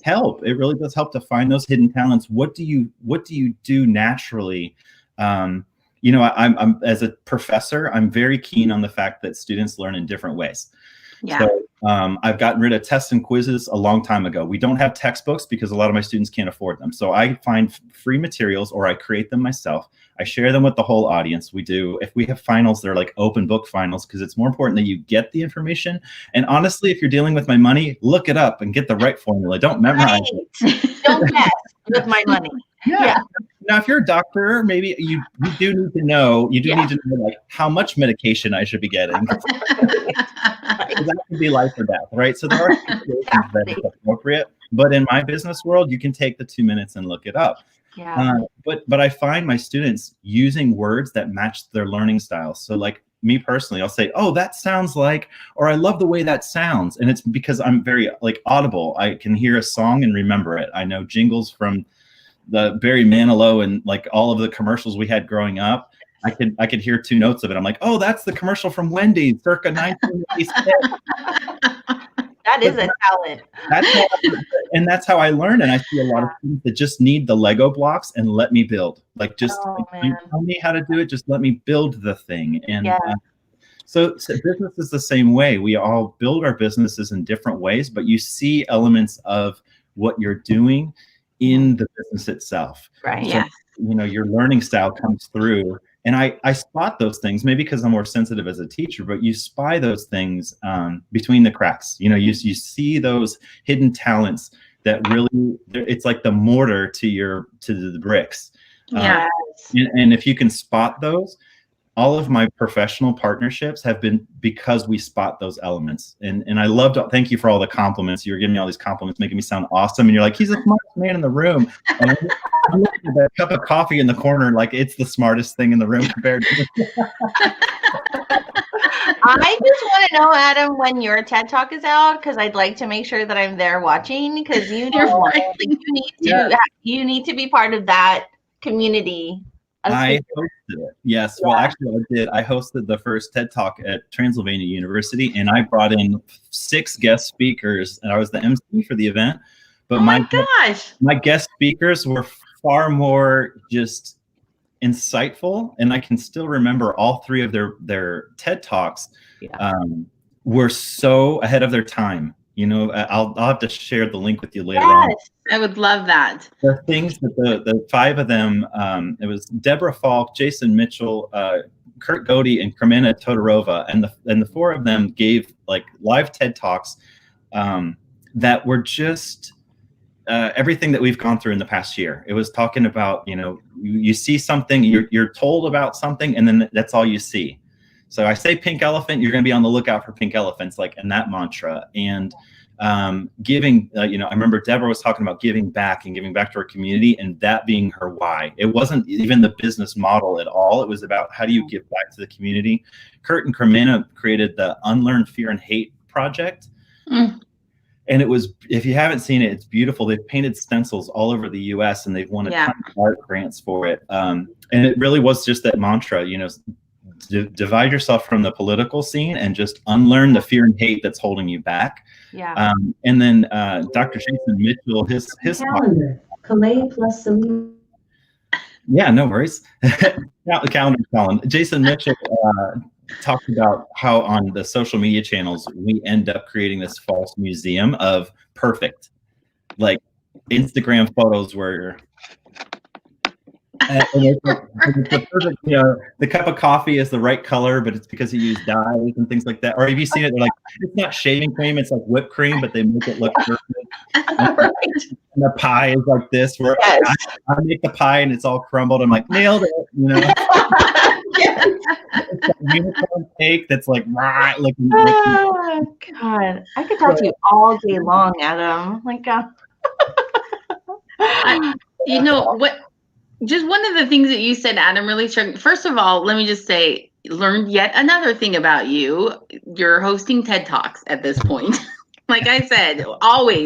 help. It really does help to find those hidden talents. What do you do naturally? I'm as a professor, I'm very keen on the fact that students learn in different ways. Yeah. So I've gotten rid of tests and quizzes a long time ago. We don't have textbooks because a lot of my students can't afford them. So I find free materials, or I create them myself. I share them with the whole audience. If we have finals, they're like open book finals, because it's more important that you get the information. And honestly, if you're dealing with my money, look it up and get the right formula. Don't memorize it. Don't mess with my money. Yeah. Now, if you're a doctor, maybe you do need to know. You do need to know, like, how much medication I should be getting. That could be life or death, right? So there are situations that is appropriate. But in my business world, you can take the 2 minutes and look it up. Yeah. But I find my students using words that match their learning style. So, like, me personally, I'll say, oh, that sounds like, or I love the way that sounds. And it's because I'm very, like, audible. I can hear a song and remember it. I know jingles from the Barry Manilow and, like, all of the commercials we had growing up. I could hear 2 notes of it. I'm like, oh, that's the commercial from Wendy's circa 1986. That is a talent. That's how I learn. And I see a lot of students that just need the Lego blocks and let me build. Like, just you tell me how to do it. Just let me build the thing. And so business is the same way. We all build our businesses in different ways, but you see elements of what you're doing in the business itself. Right. So, your learning style comes through. And I spot those things, maybe because I'm more sensitive as a teacher, but you spy those things between the cracks. You see those hidden talents that really, it's like the mortar to the bricks. Yes. And if you can spot those, all of my professional partnerships have been because we spot those elements. And I loved, thank you for all the compliments. You were giving me all these compliments, making me sound awesome. And you're like, he's the smartest man in the room. And I'm looking at that cup of coffee in the corner, like it's the smartest thing in the room compared to I just want to know, Adam, when your TED Talk is out, because I'd like to make sure that I'm there watching, because you need to be part of that community. I hosted it. Yes. Yeah. Well, actually, I did. I hosted the first TED Talk at Transylvania University, and I brought in 6 guest speakers, and I was the MC for the event. But my guest speakers were far more just insightful, and I can still remember all 3 of their TED Talks were so ahead of their time. I'll have to share the link with you later on. I would love that. The things that the 5 of them, it was Deborah Falk, Jason Mitchell, Kurt Godey, and Kremena Todorova, and the 4 of them gave, like, live TED Talks that were just everything that we've gone through in the past year. It was talking about, you see something, you're told about something, and then that's all you see. So I say pink elephant, you're going to be on the lookout for pink elephants, like in that mantra. And giving, I remember Deborah was talking about giving back and giving back to her community, and that being her why. It wasn't even the business model at all. It was about, how do you give back to the community? Kurt and Kremena created the Unlearn Fear and Hate project. And it was, if you haven't seen it, it's beautiful. They've painted stencils all over the US and they've won a ton of art grants for it. And it really was just that mantra, you know, divide yourself from the political scene and just unlearn the fear and hate that's holding you back. Yeah. And then Dr. Jason Mitchell, his calendar, Calais plus Selena. Yeah, no worries. Calendar, Colin. Jason Mitchell talked about how on the social media channels, we end up creating this false museum of perfect, like Instagram photos where and it's the perfect, you know, the cup of coffee is the right color, but it's because you use dyes and things like that. Or have you seen it? They're like, it's not shaving cream, it's like whipped cream, but they make it look perfect. And the pie is like this, where I make the pie and it's all crumbled. I'm like, nailed it, you know. It's that unicorn cake that's like, rah, looking. Oh, God, I could talk to you all day long, Adam. Like, you know what? Just one of the things that you said, Adam, really struck. First of all, let me just say, learned yet another thing about you. You're hosting TED Talks at this point. Like I said,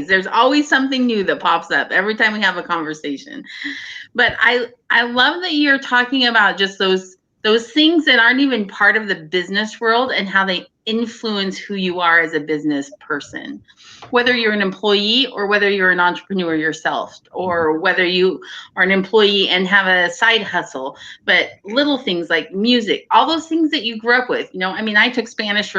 there's always something new that pops up every time we have a conversation. But I love that you're talking about just those things that aren't even part of the business world and how they influence who you are as a business person, whether you're an employee or whether you're an entrepreneur yourself, or whether you are an employee and have a side hustle. But little things like music, all those things that you grew up with, you know, I mean, I took Spanish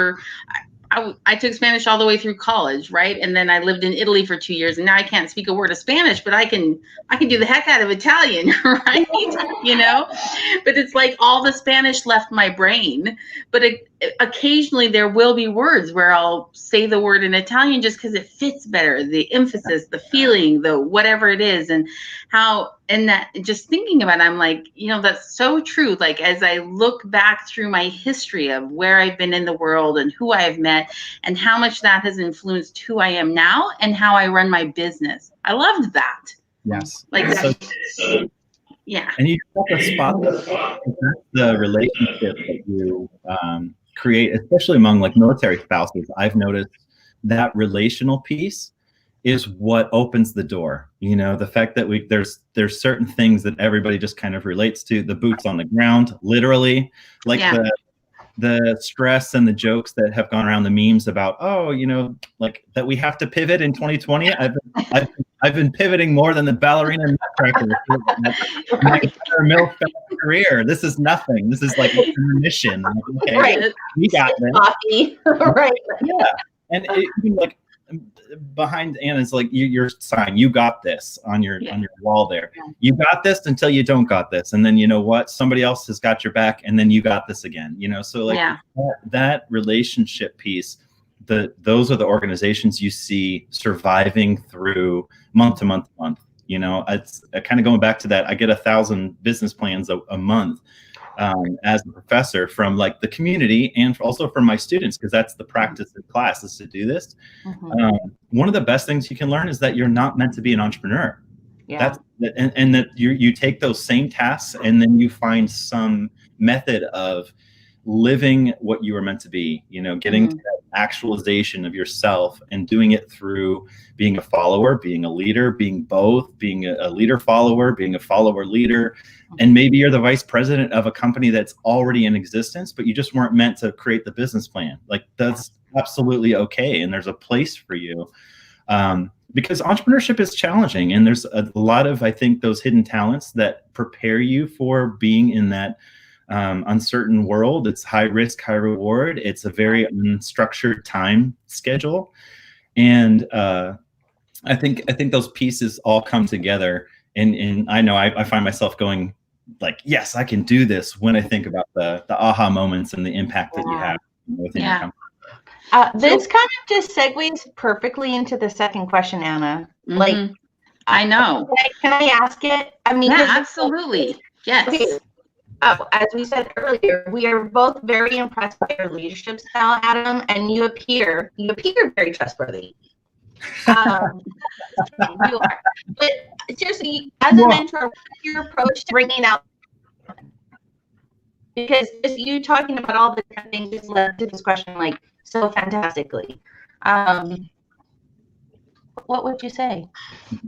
I took Spanish all the way through college, right? And then I lived in Italy for 2 years, and now I can't speak a word of Spanish, but I can do the heck out of Italian, right? You know, but it's like all the Spanish left my brain. But occasionally there will be words where I'll say the word in Italian just because it fits better, the emphasis, the feeling, the whatever it is, and how. And that, just thinking about it, I'm like, you know, that's so true. Like, as I look back through my history of where I've been in the world and who I've met and how much that has influenced who I am now and how I run my business. I loved that. Yes. Like that. So, yeah. And you took a spot, the relationship that you create, especially among like military spouses. I've noticed that relational piece is what opens the door. You know, the fact that there's certain things that everybody just kind of relates to, the boots on the ground, literally, like the stress and the jokes that have gone around, the memes about, oh, you know, like that we have to pivot in 2020. I've been pivoting more than the ballerina nutcracker my entire career. This is nothing. This is like a mission. Okay, right. We got this. Coffee. Right. Yeah, and like behind Anna's like your sign, you got this on your wall there. You got this until you don't got this, and then you know what, somebody else has got your back, and then you got this again, you know. So like that relationship piece, those are the organizations you see surviving through month to month. You know, it's kind of going back to that, I get 1,000 business plans a month as a professor from like the community and also from my students, because that's the practice in class, is to do this. One of the best things you can learn is that you're not meant to be an entrepreneur. And that you take those same tasks and then you find some method of living what you were meant to be, you know, getting to that actualization of yourself and doing it through being a follower, being a leader, being both, being a leader follower, being a follower leader. And maybe you're the vice president of a company that's already in existence, but you just weren't meant to create the business plan. Like, that's absolutely okay. And there's a place for you. Because entrepreneurship is challenging, and there's a lot of, I think, those hidden talents that prepare you for being in that uncertain world. It's high risk, high reward. It's a very unstructured time schedule. And I think those pieces all come together. And I know I find myself going like, yes, I can do this when I think about the aha moments and the impact that you have within your company. This kind of just segues perfectly into the second question, Anna. Like, I know. Can I ask it? I mean, yeah, absolutely. Yes. Okay. As we said earlier, we are both very impressed by your leadership style, Adam, and you appear very trustworthy. You are. But seriously, as a mentor, what's your approach to bringing out? Because just you talking about all the different things just led to this question, like, so fantastically. what would you say?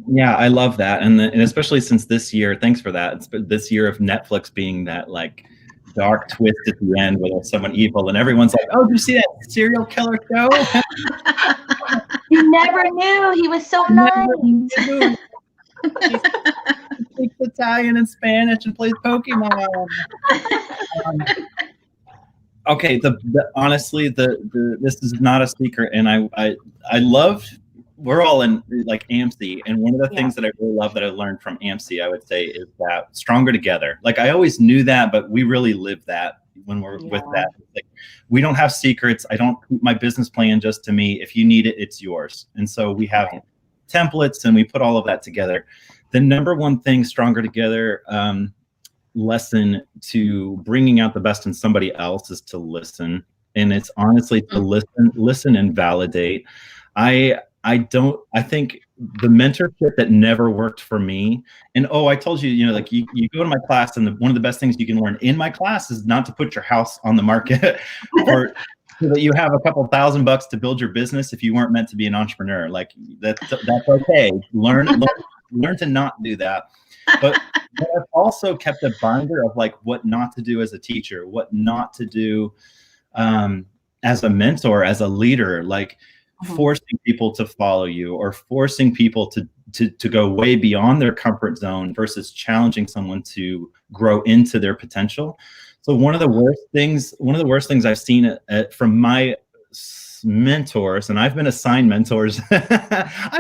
Yeah, I love that. And especially since this year, thanks for that. It's this year of Netflix being that like dark twist at the end where there's someone evil and everyone's like, oh, did you see that serial killer show? You never knew. He was so nice. He speaks Italian and Spanish and plays Pokemon. Okay, honestly, this is not a secret, and I love. We're all in like AMC, and one of the things that I really love that I learned from AMC, I would say, is that stronger together. Like I always knew that, but we really live that when we're with that. Like, we don't have secrets. I don't keep my business plan just to me. If you need it, it's yours. And so we have templates, and we put all of that together. The number one thing, stronger together, lesson to bringing out the best in somebody else is to listen. And it's honestly to listen and validate. I think the mentorship that never worked for me, and I told you, like you go to my class, and one of the best things you can learn in my class is not to put your house on the market or so that you have a couple $1,000 to build your business if you weren't meant to be an entrepreneur. Like that's okay. Learn to not do that. But I've also kept a binder of like what not to do as a teacher, what not to do as a mentor, as a leader, like forcing people to follow you or forcing people to go way beyond their comfort zone versus challenging someone to grow into their potential. So one of the worst things I've seen from my mentors, and I've been assigned mentors. I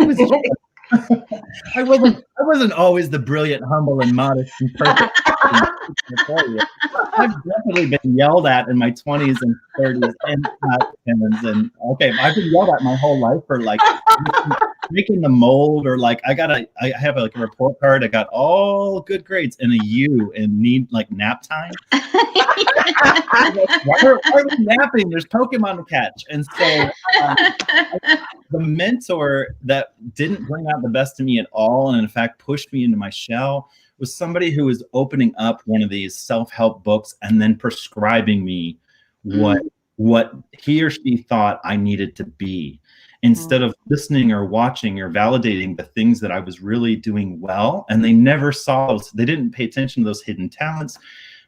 wasn't always the brilliant, humble, and modest and perfect. I've definitely been yelled at in my 20s and 30s and I've been yelled at my whole life for like making the mold, or like I have like a report card. I got all good grades and a U and need like nap time. Why are we napping? There's Pokemon to catch. And so the mentor that didn't bring out the best in me at all, and in fact pushed me into my shell, was somebody who was opening up one of these self-help books and then prescribing me what he or she thought I needed to be, instead of listening or watching or validating the things that I was really doing well. And they never saw they didn't pay attention to those hidden talents.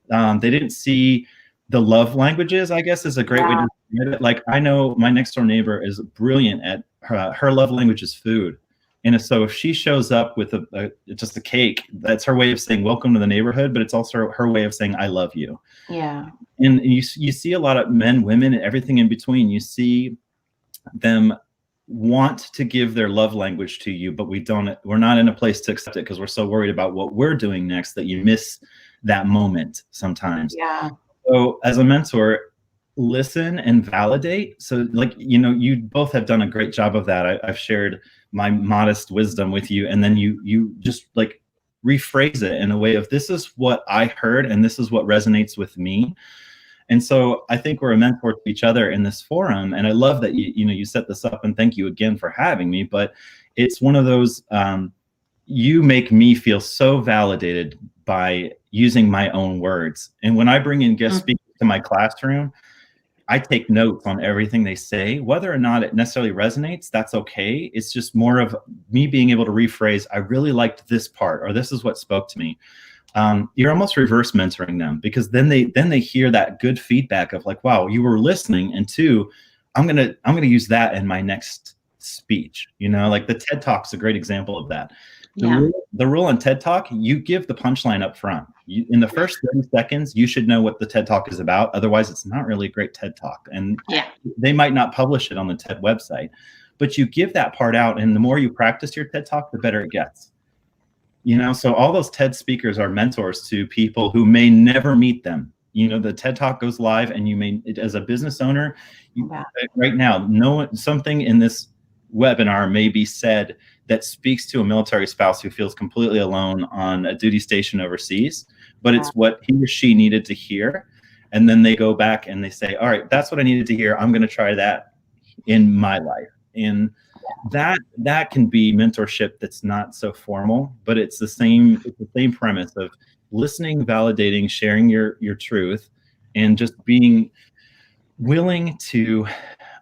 They didn't see the love languages, I guess is a great way to describe it. Like I know my next door neighbor is brilliant at her love language is food. And so if she shows up with just a cake, that's her way of saying welcome to the neighborhood, but it's also her way of saying I love you. Yeah. And you see a lot of men, women, and everything in between. You see them want to give their love language to you, but we're not in a place to accept it because we're so worried about what we're doing next that you miss that moment sometimes. Yeah. So as a mentor, listen and validate. So like, you both have done a great job of that. I've shared my modest wisdom with you, and then you just like rephrase it in a way of, this is what I heard and this is what resonates with me. And so I think we're a mentor to each other in this forum, and I love that you set this up, and thank you again for having me. But it's one of those, you make me feel so validated by using my own words. And when I bring in guest speakers to my classroom, I take notes on everything they say. Whether or not it necessarily resonates, that's okay. It's just more of me being able to rephrase, I really liked this part, or this is what spoke to me. You're almost reverse mentoring them, because then they hear that good feedback of like, wow, you were listening, and two, I'm gonna use that in my next speech. Like the TED Talk's a great example of that. The rule on TED Talk, you give the punchline up front. In the first 30 seconds, you should know what the TED Talk is about. Otherwise, it's not really a great TED Talk. And they might not publish it on the TED website. But you give that part out, and the more you practice your TED Talk, the better it gets. So all those TED speakers are mentors to people who may never meet them. The TED Talk goes live, and you may, as a business owner, right now, something in this webinar may be said that speaks to a military spouse who feels completely alone on a duty station overseas, but it's what he or she needed to hear. And then they go back and they say, all right, that's what I needed to hear. I'm going to try that in my life. And that can be mentorship that's not so formal, but it's the same premise of listening, validating, sharing your truth, and just being willing to,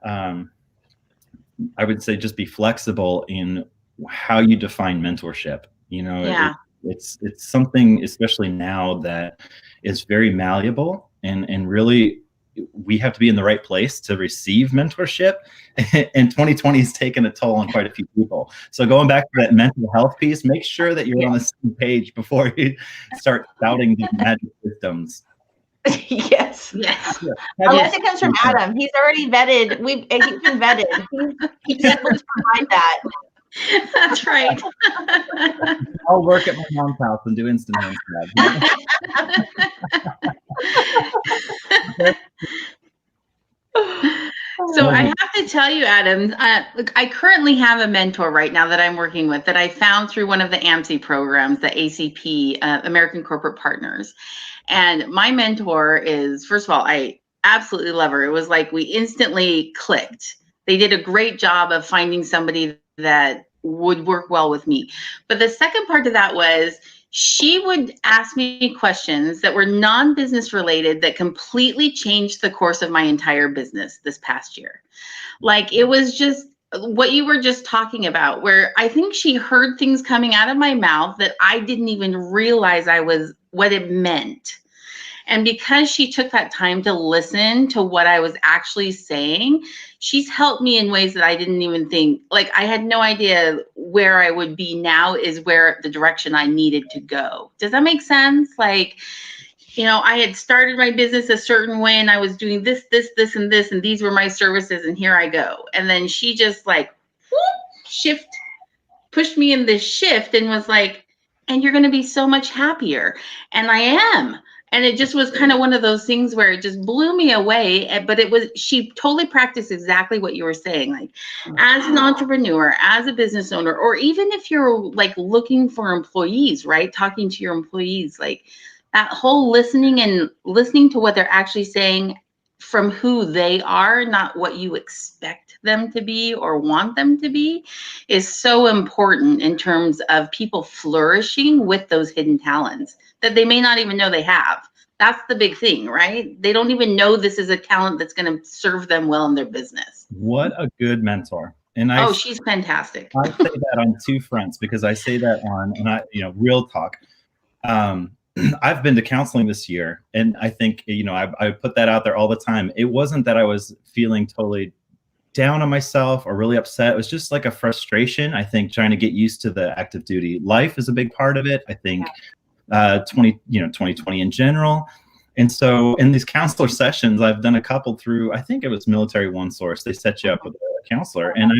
I would say, just be flexible in how you define mentorship. You know, Yeah. it's something, especially now, that is very malleable, and really we have to be in the right place to receive mentorship. And 2020 has taken a toll on quite a few people. So going back to that mental health piece, make sure that you're on the same page before you start spouting these magic systems. Yes. Yes. Unless it comes from Adam. He's already vetted. He's been vetted. He's able to provide that. That's right. I'll work at my mom's house and do InstantHandz. So I have to tell you, Adam, look, I currently have a mentor right now that I'm working with that I found through one of the AMC programs, the ACP, American Corporate Partners. And my mentor is, first of all, I absolutely love her. It was like we instantly clicked. They did a great job of finding somebody that would work well with me. But the second part of that was she would ask me questions that were non-business related that completely changed the course of my entire business this past year. Like, it was just what you were just talking about, where I think she heard things coming out of my mouth that I didn't even realize what it meant. And because she took that time to listen to what I was actually saying, she's helped me in ways that I didn't even think, like, I had no idea where I would be now is where the direction I needed to go. Does that make sense? Like, you know, I had started my business a certain way and I was doing this, and this, and these were my services, and here I go. And then she just like pushed me in this shift and was like, and you're going to be so much happier. And I am. And it just was kind of one of those things where it just blew me away. But she totally practiced exactly what you were saying. Like, as an entrepreneur, as a business owner, or even if you're like looking for employees, right? Talking to your employees, like that whole listening to what they're actually saying from who they are, not what you expect them to be or want them to be, is so important in terms of people flourishing with those hidden talents that they may not even know they have. That's the big thing, right? They don't even know this is a talent that's going to serve them well in their business. What a good mentor. And she's fantastic. I say that on two fronts, because I say that on, and real talk. I've been to counseling this year, and I think, I put that out there all the time. It wasn't that I was feeling totally down on myself or really upset. It was just like a frustration. I think trying to get used to the active duty life is a big part of it. I think 2020 in general. And so in these counselor sessions, I've done a couple through, I think it was Military One Source. They set you up with a counselor. And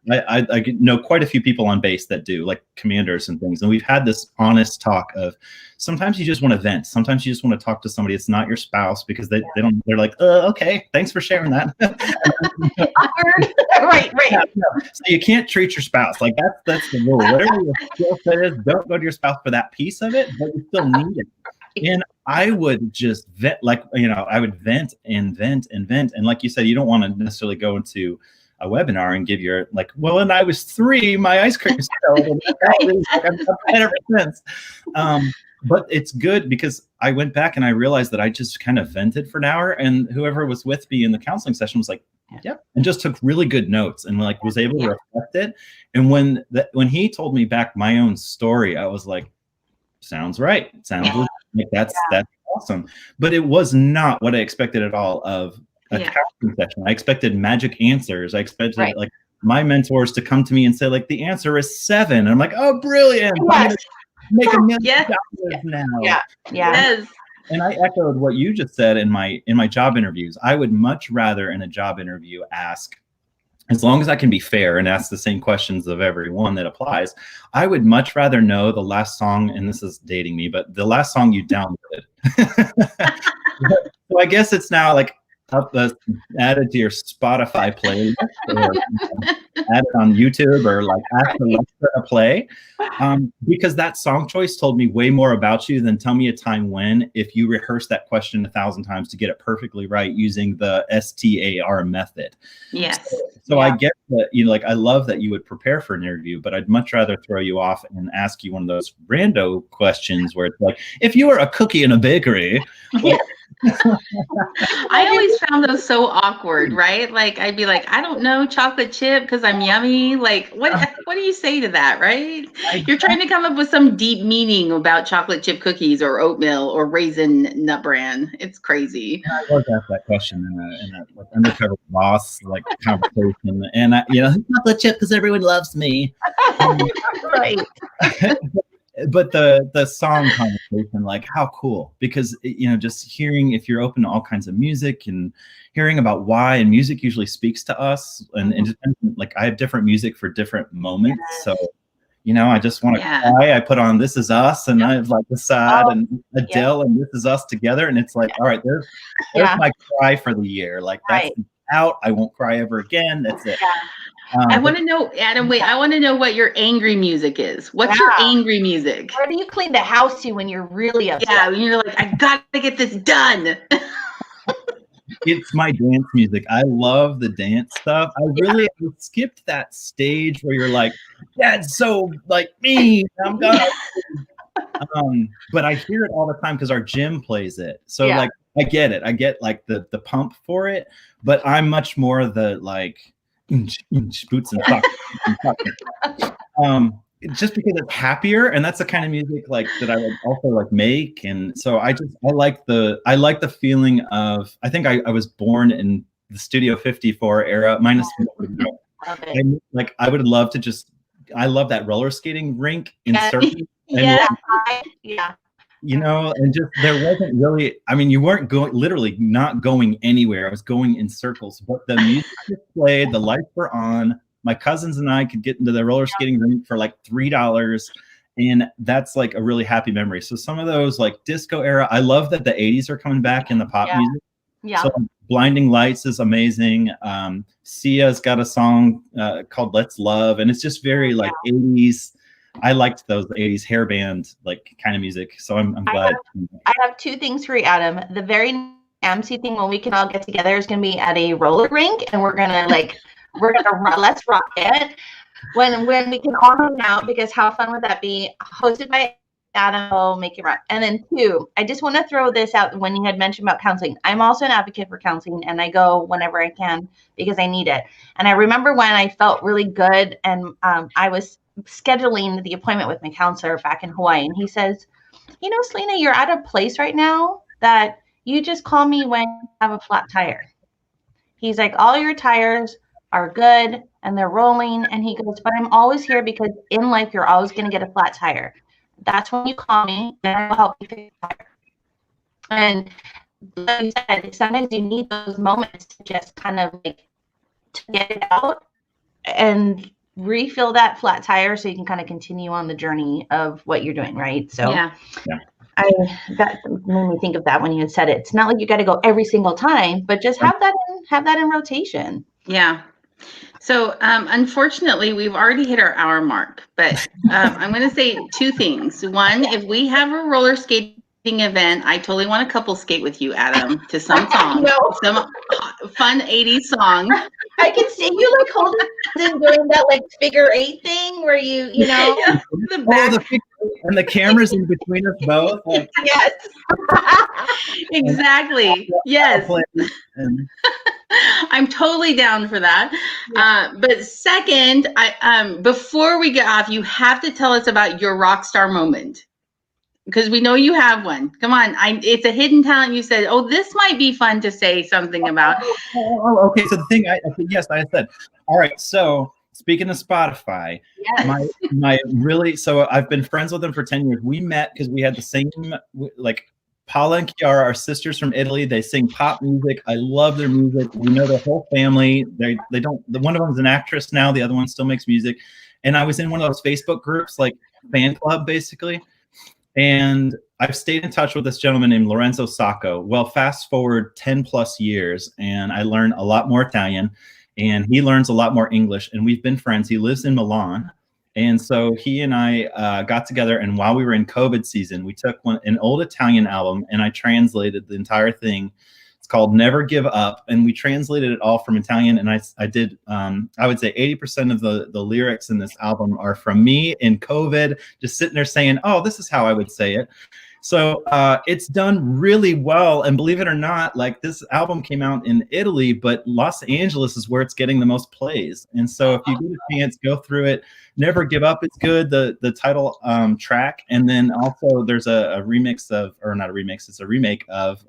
I know quite a few people on base that do, like commanders and things. And we've had this honest talk of, sometimes you just want to vent. Sometimes you just want to talk to somebody. It's not your spouse, because they're like, okay, thanks for sharing that. Right. Yeah, no. So you can't treat your spouse. Like that's the rule. Whatever your skill set is, don't go to your spouse for that piece of it, but you still need it. And I would just vent, I would vent and vent and vent. And like you said, you don't want to necessarily go into a webinar and give your, like, well, when I was 3, my ice cream spilled. And I've done it ever since. But it's good, because I went back and I realized that I just kind of vented for an hour, and whoever was with me in the counseling session was like, yeah, and just took really good notes and like was able to reflect it. And when he told me back my own story, I was like, sounds right. Sounds like that's awesome. But it was not what I expected at all of a counseling session. I expected magic answers. I expected like my mentors to come to me and say, like, the answer is 7. And I'm like, oh, brilliant. Yes. Make $1 million now. Yeah. Yes. And I echoed what you just said in my job interviews. I would much rather in a job interview ask, as long as I can be fair and ask the same questions of everyone that applies, I would much rather know the last song, and this is dating me, but the last song you downloaded. So I guess it's now like added to your Spotify playlist, or add it on YouTube, or like ask Alexa to play, because that song choice told me way more about you than tell me a time when, if you rehearse that question 1,000 times to get it perfectly right using the STAR method. Yes. So I get that, I love that you would prepare for an interview, but I'd much rather throw you off and ask you one of those rando questions where it's like, if you were a cookie in a bakery, I always found those so awkward, right? Like I'd be like, I don't know, chocolate chip because I'm yummy. Like what do you say to that, right? You're trying to come up with some deep meaning about chocolate chip cookies or oatmeal or raisin nut bran. It's crazy. I was asked that question in a like undercover boss like conversation, and chocolate chip because everyone loves me. Right. But the song conversation, like how cool, because just hearing, if you're open to all kinds of music and hearing about why, and music usually speaks to us, and just like I have different music for different moments. So I just want to cry, I put on This Is Us, and I have like the sad and Adele and This Is Us together, and it's like, all right, there's my cry for the year. Like that's out. I won't cry ever again. That's it. I want to know, Adam, wait, I want to know what your angry music is. What's your angry music? Where do you clean the house to when you're really upset? Yeah, when you're like, I got to get this done. It's my dance music. I love the dance stuff. I really skipped that stage where you're like, that's so like me. I'm gonna. But I hear it all the time because our gym plays it. So like, I get it. I get like the pump for it. But I'm much more the like, boots and socks. Just because it's happier, and that's the kind of music like that I would also like make. And so I like the feeling of, I think I was born in the Studio 54 era, minus I would love to just, I love that roller skating rink in surfing. And just there wasn't really, I mean, you weren't literally not going anywhere. I was going in circles, but the music was played, the lights were on. My cousins and I could get into the roller skating rink for like $3. And that's like a really happy memory. So some of those like disco era, I love that the 80s are coming back in the pop music. Yeah. So Blinding Lights is amazing. Sia's got a song called Let's Love. And it's just very like 80s. I liked those 80s hair band like kind of music. So I'm glad. I have two things for you, Adam. The very MC thing when we can all get together is going to be at a roller rink, and we're going to let's rock it when we can all hang out, because how fun would that be? Hosted by Adam, will make it rock. And then two, I just want to throw this out when you had mentioned about counseling. I'm also an advocate for counseling, and I go whenever I can because I need it. And I remember when I felt really good, and I was scheduling the appointment with my counselor back in Hawaii, and he says, Selena, you're at a place right now that you just call me when you have a flat tire. He's like, all your tires are good and they're rolling, and he goes, but I'm always here because in life you're always going to get a flat tire. That's when you call me and I will help you fix the tire. And like you said, sometimes you need those moments to just kind of like to get it out and refill that flat tire so you can kind of continue on the journey of what you're doing, right? So that made me think of that when you had said it. It's not like you got to go every single time, but just have that in rotation. Yeah. So unfortunately, we've already hit our hour mark, but I'm going to say two things. One, if we have a roller skating event, I totally want to couple skate with you, Adam, to some song, some fun 80s song. I can see you like holding and doing that like figure 8 thing where you know the back. And the camera's in between us both. Like, yes. Exactly. Yes. I'm totally down for that. But second, before we get off, you have to tell us about your rock star moment, because we know you have one. Come on. It's a hidden talent. You said, oh, this might be fun to say something about. Okay. So the thing I said, all right. So speaking of Spotify, so I've been friends with them for 10 years. We met because we had the same, like, Paula and Chiara are sisters from Italy. They sing pop music. I love their music. We know their whole family. They don't. One of them is an actress now. The other one still makes music. And I was in one of those Facebook groups, like fan club, basically. And I've stayed in touch with this gentleman named Lorenzo Sacco. Well, fast forward 10 plus years, and I learned a lot more Italian, and he learns a lot more English, and we've been friends. He lives in Milan. And so he and I got together, and while we were in COVID season, we took an old Italian album, and I translated the entire thing. It's called Never Give Up, and we translated it all from Italian, and I did, I would say 80% of the lyrics in this album are from me in COVID, just sitting there saying, oh, this is how I would say it. So it's done really well. And believe it or not, like this album came out in Italy, but Los Angeles is where it's getting the most plays. And so if you get a chance, go through it. Never Give Up. It's good. The title track. And then also there's a remix of, or not a remix, it's a remake of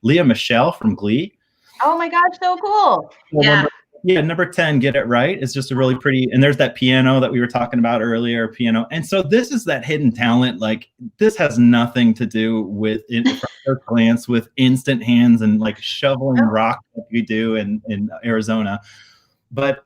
Lea Michele from Glee. Oh my gosh, so cool. Yeah. Number 10, Get It Right. It's just a really pretty, and there's that piano that we were talking about earlier, piano. And so this is that hidden talent. Like this has nothing to do with it from first glance with InstantHandz and like shoveling rock like we do in Arizona. But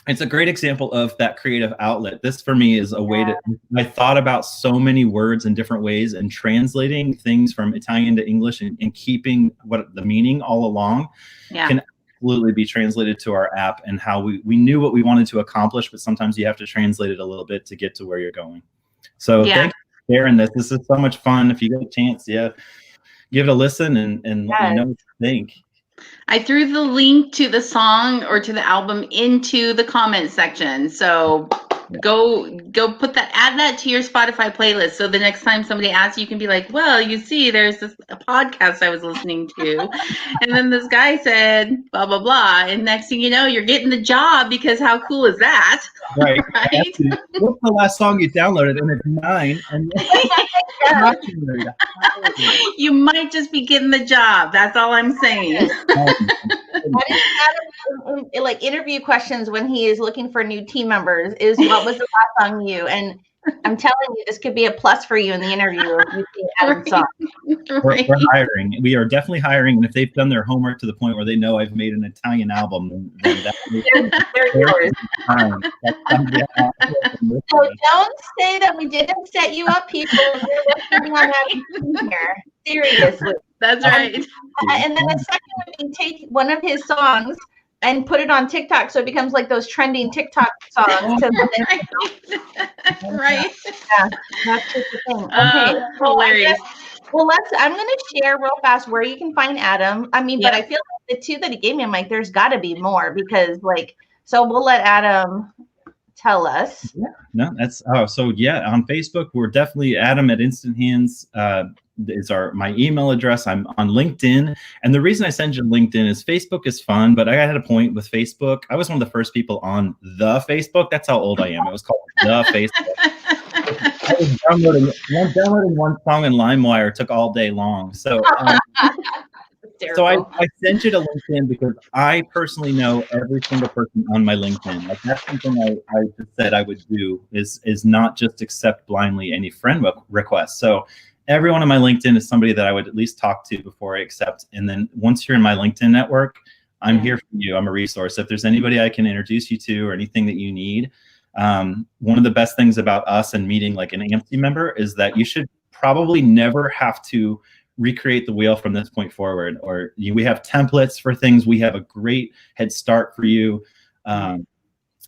it's a great example of that creative outlet. This for me is a way to, I thought about so many words in different ways and translating things from Italian to English and keeping what the meaning all along can absolutely be translated to our app, and how we knew what we wanted to accomplish, but sometimes you have to translate it a little bit to get to where you're going. So thank you for sharing this. This is so much fun. If you get a chance, give it a listen and let me know what you think. I threw the link to the song or to the album into the comment section. So go put that, add that to your Spotify playlist. So the next time somebody asks, you can be like, well, you see, there's a podcast I was listening to. And then this guy said, blah, blah, blah. And next thing you know, you're getting the job, because how cool is that? Right. Right? What's the last song you downloaded? And it's 9. And you might just be getting the job. That's all I'm saying. Like interview questions when he is looking for new team members is, what was the last song you? And I'm telling you, this could be a plus for you in the interview if you see Adam's song. We're hiring. We are definitely hiring. And if they've done their homework to the point where they know I've made an Italian album, then they're yours. So don't say that we didn't set you up, people. We're working on that here. Seriously. That's right. And then the second would be take one of his songs and put it on TikTok, so it becomes like those trending TikTok songs. Right. Yeah, that's just the thing. Okay. Hilarious. I'm going to share real fast where you can find Adam. I mean, but I feel like the 2 that he gave me, I'm like, there's got to be more, because so we'll let Adam tell us. Yeah. No, that's on Facebook, we're definitely Adam at InstantHandz. Is my email address. I'm on LinkedIn. And the reason I send you LinkedIn is Facebook is fun, but I had a point with Facebook. I was one of the first people on the Facebook. That's how old I am. It was called the Facebook. I was downloading one song in LimeWire took all day long. So I sent you to LinkedIn because I personally know every single person on my LinkedIn. Like that's something I just said I would do is not just accept blindly any friend requests. So everyone on my LinkedIn is somebody that I would at least talk to before I accept. And then once you're in my LinkedIn network, I'm here for you. I'm a resource. If there's anybody I can introduce you to or anything that you need, one of the best things about us and meeting like an AMC member is that you should probably never have to recreate the wheel from this point forward. Or we have templates for things. We have a great head start for you.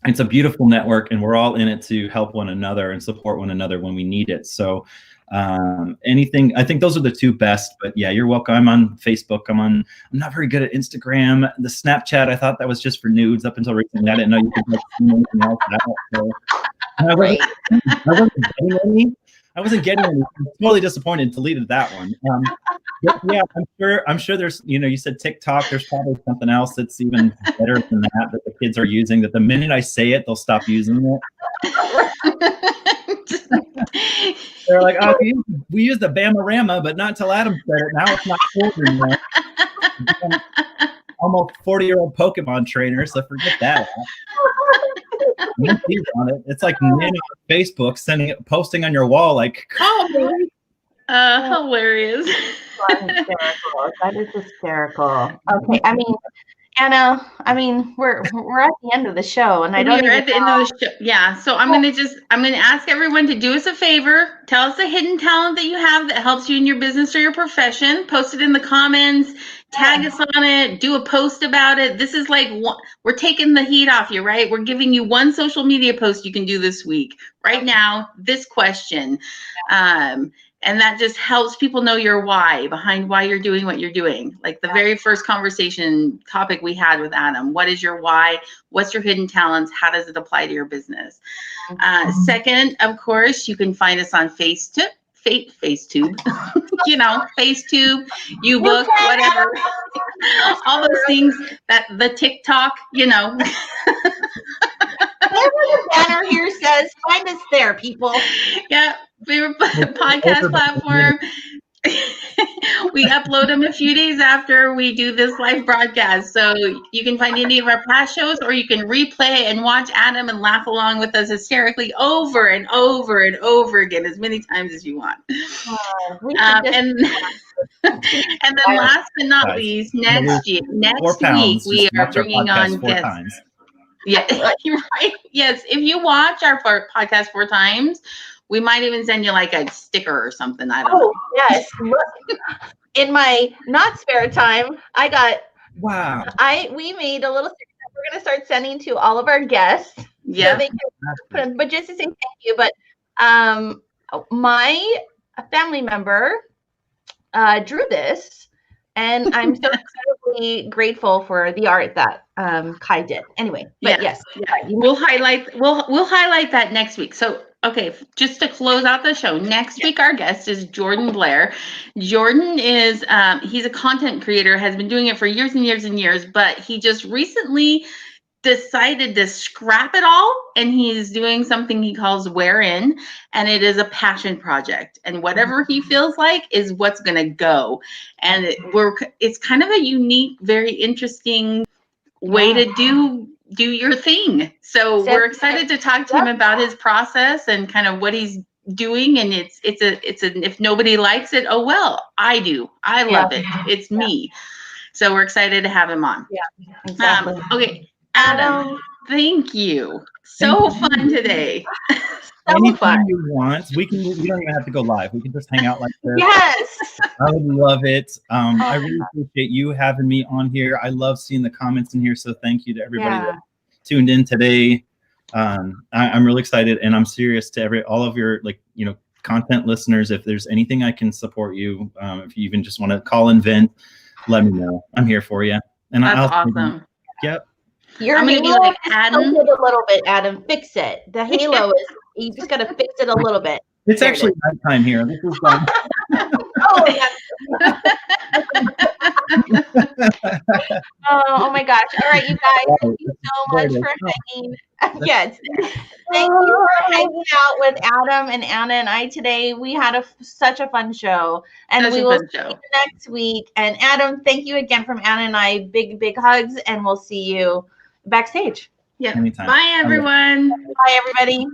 It's a beautiful network, and we're all in it to help one another and support one another when we need it. So anything, I think those are the 2 best, but yeah, you're welcome. I'm on Facebook. I'm not very good at Instagram. The Snapchat, I thought that was just for nudes up until recently. I didn't know you could like anything else out. So I wasn't getting any. I'm totally disappointed, deleted that one. But yeah, I'm sure there's, you said TikTok, there's probably something else that's even better than that the kids are using, that the minute I say it, they'll stop using it. They're like, oh, we used the Bamarama, but not until Adam said it. Now it's not cool anymore. Almost 40-year-old Pokemon trainer, so forget that. On it. It's like on Facebook, posting on your wall, like, call me. Hilarious. That is hysterical. Okay, I mean, Anna, we're at the end of the show, and We're at the end of the show. Yeah. So I'm gonna ask everyone to do us a favor. Tell us a hidden talent that you have that helps you in your business or your profession. Post it in the comments. Tag us on it. Do a post about it. This is like we're taking the heat off you, right? We're giving you one social media post you can do this week. Right now, this question. And that just helps people know your why, behind why you're doing what you're doing. Like the very first conversation topic we had with Adam. What is your why? What's your hidden talents? How does it apply to your business? Second, of course, you can find us on Facebook. FaceTube, you know, FaceTube, YouBook, whatever, all those things that the TikTok, you know. Whatever the banner here says, find us there, people. Yeah, favorite podcast platform. We upload them a few days after we do this live broadcast. So you can find any of our past shows, or you can replay and watch Adam and laugh along with us hysterically over and over and over again, as many times as you want. And then last but not least, next week we are bringing on guests. Yeah, right. Yes, if you watch our podcast 4 times, we might even send you like a sticker or something. I don't know. Yes. Look, in my not spare time, I got. Wow. We made a little sticker that we're gonna start sending to all of our guests. Yeah. So they can put in, but just to say thank you. But my family member drew this, and I'm so incredibly grateful for the art that Kai did. Anyway, but yes, we'll highlight that next week. So. Okay, just to close out the show, next week our guest is Jordan Blair. Jordan is, he's a content creator, has been doing it for years and years and years, but he just recently decided to scrap it all, and he's doing something he calls Wear In, and it is a passion project. And whatever he feels like is what's gonna go. And it's kind of a unique, very interesting way to do your thing. So we're excited to talk to him about his process and kind of what he's doing. And it's if nobody likes it, oh well, I do. I love it. It's me. So we're excited to have him on. Yeah, exactly. Okay, Adam, thank you. So fun today. Anytime you want, we don't even have to go live. We can just hang out like this. Yes. I would love it. I really appreciate you having me on here. I love seeing the comments in here. So thank you to everybody that tuned in today. I'm really excited, and I'm serious to all of your content listeners. If there's anything I can support you, if you even just want to call and vent, let me know. I'm here for you. And that's awesome. Yep. I'm gonna be like Adam. A little bit, Adam. Fix it. The halo is. You just gotta fix it a little bit. It's actually nighttime here. This is fun. Oh my gosh! All right, you guys. Thank you so much for hanging. Yes, thank you for hanging out with Adam and Anna and I today. We had such a fun show, and we will see you next week. And Adam, thank you again from Anna and I. Big hugs, and we'll see you backstage. Yeah. Anytime. Bye, everyone. Bye, everybody.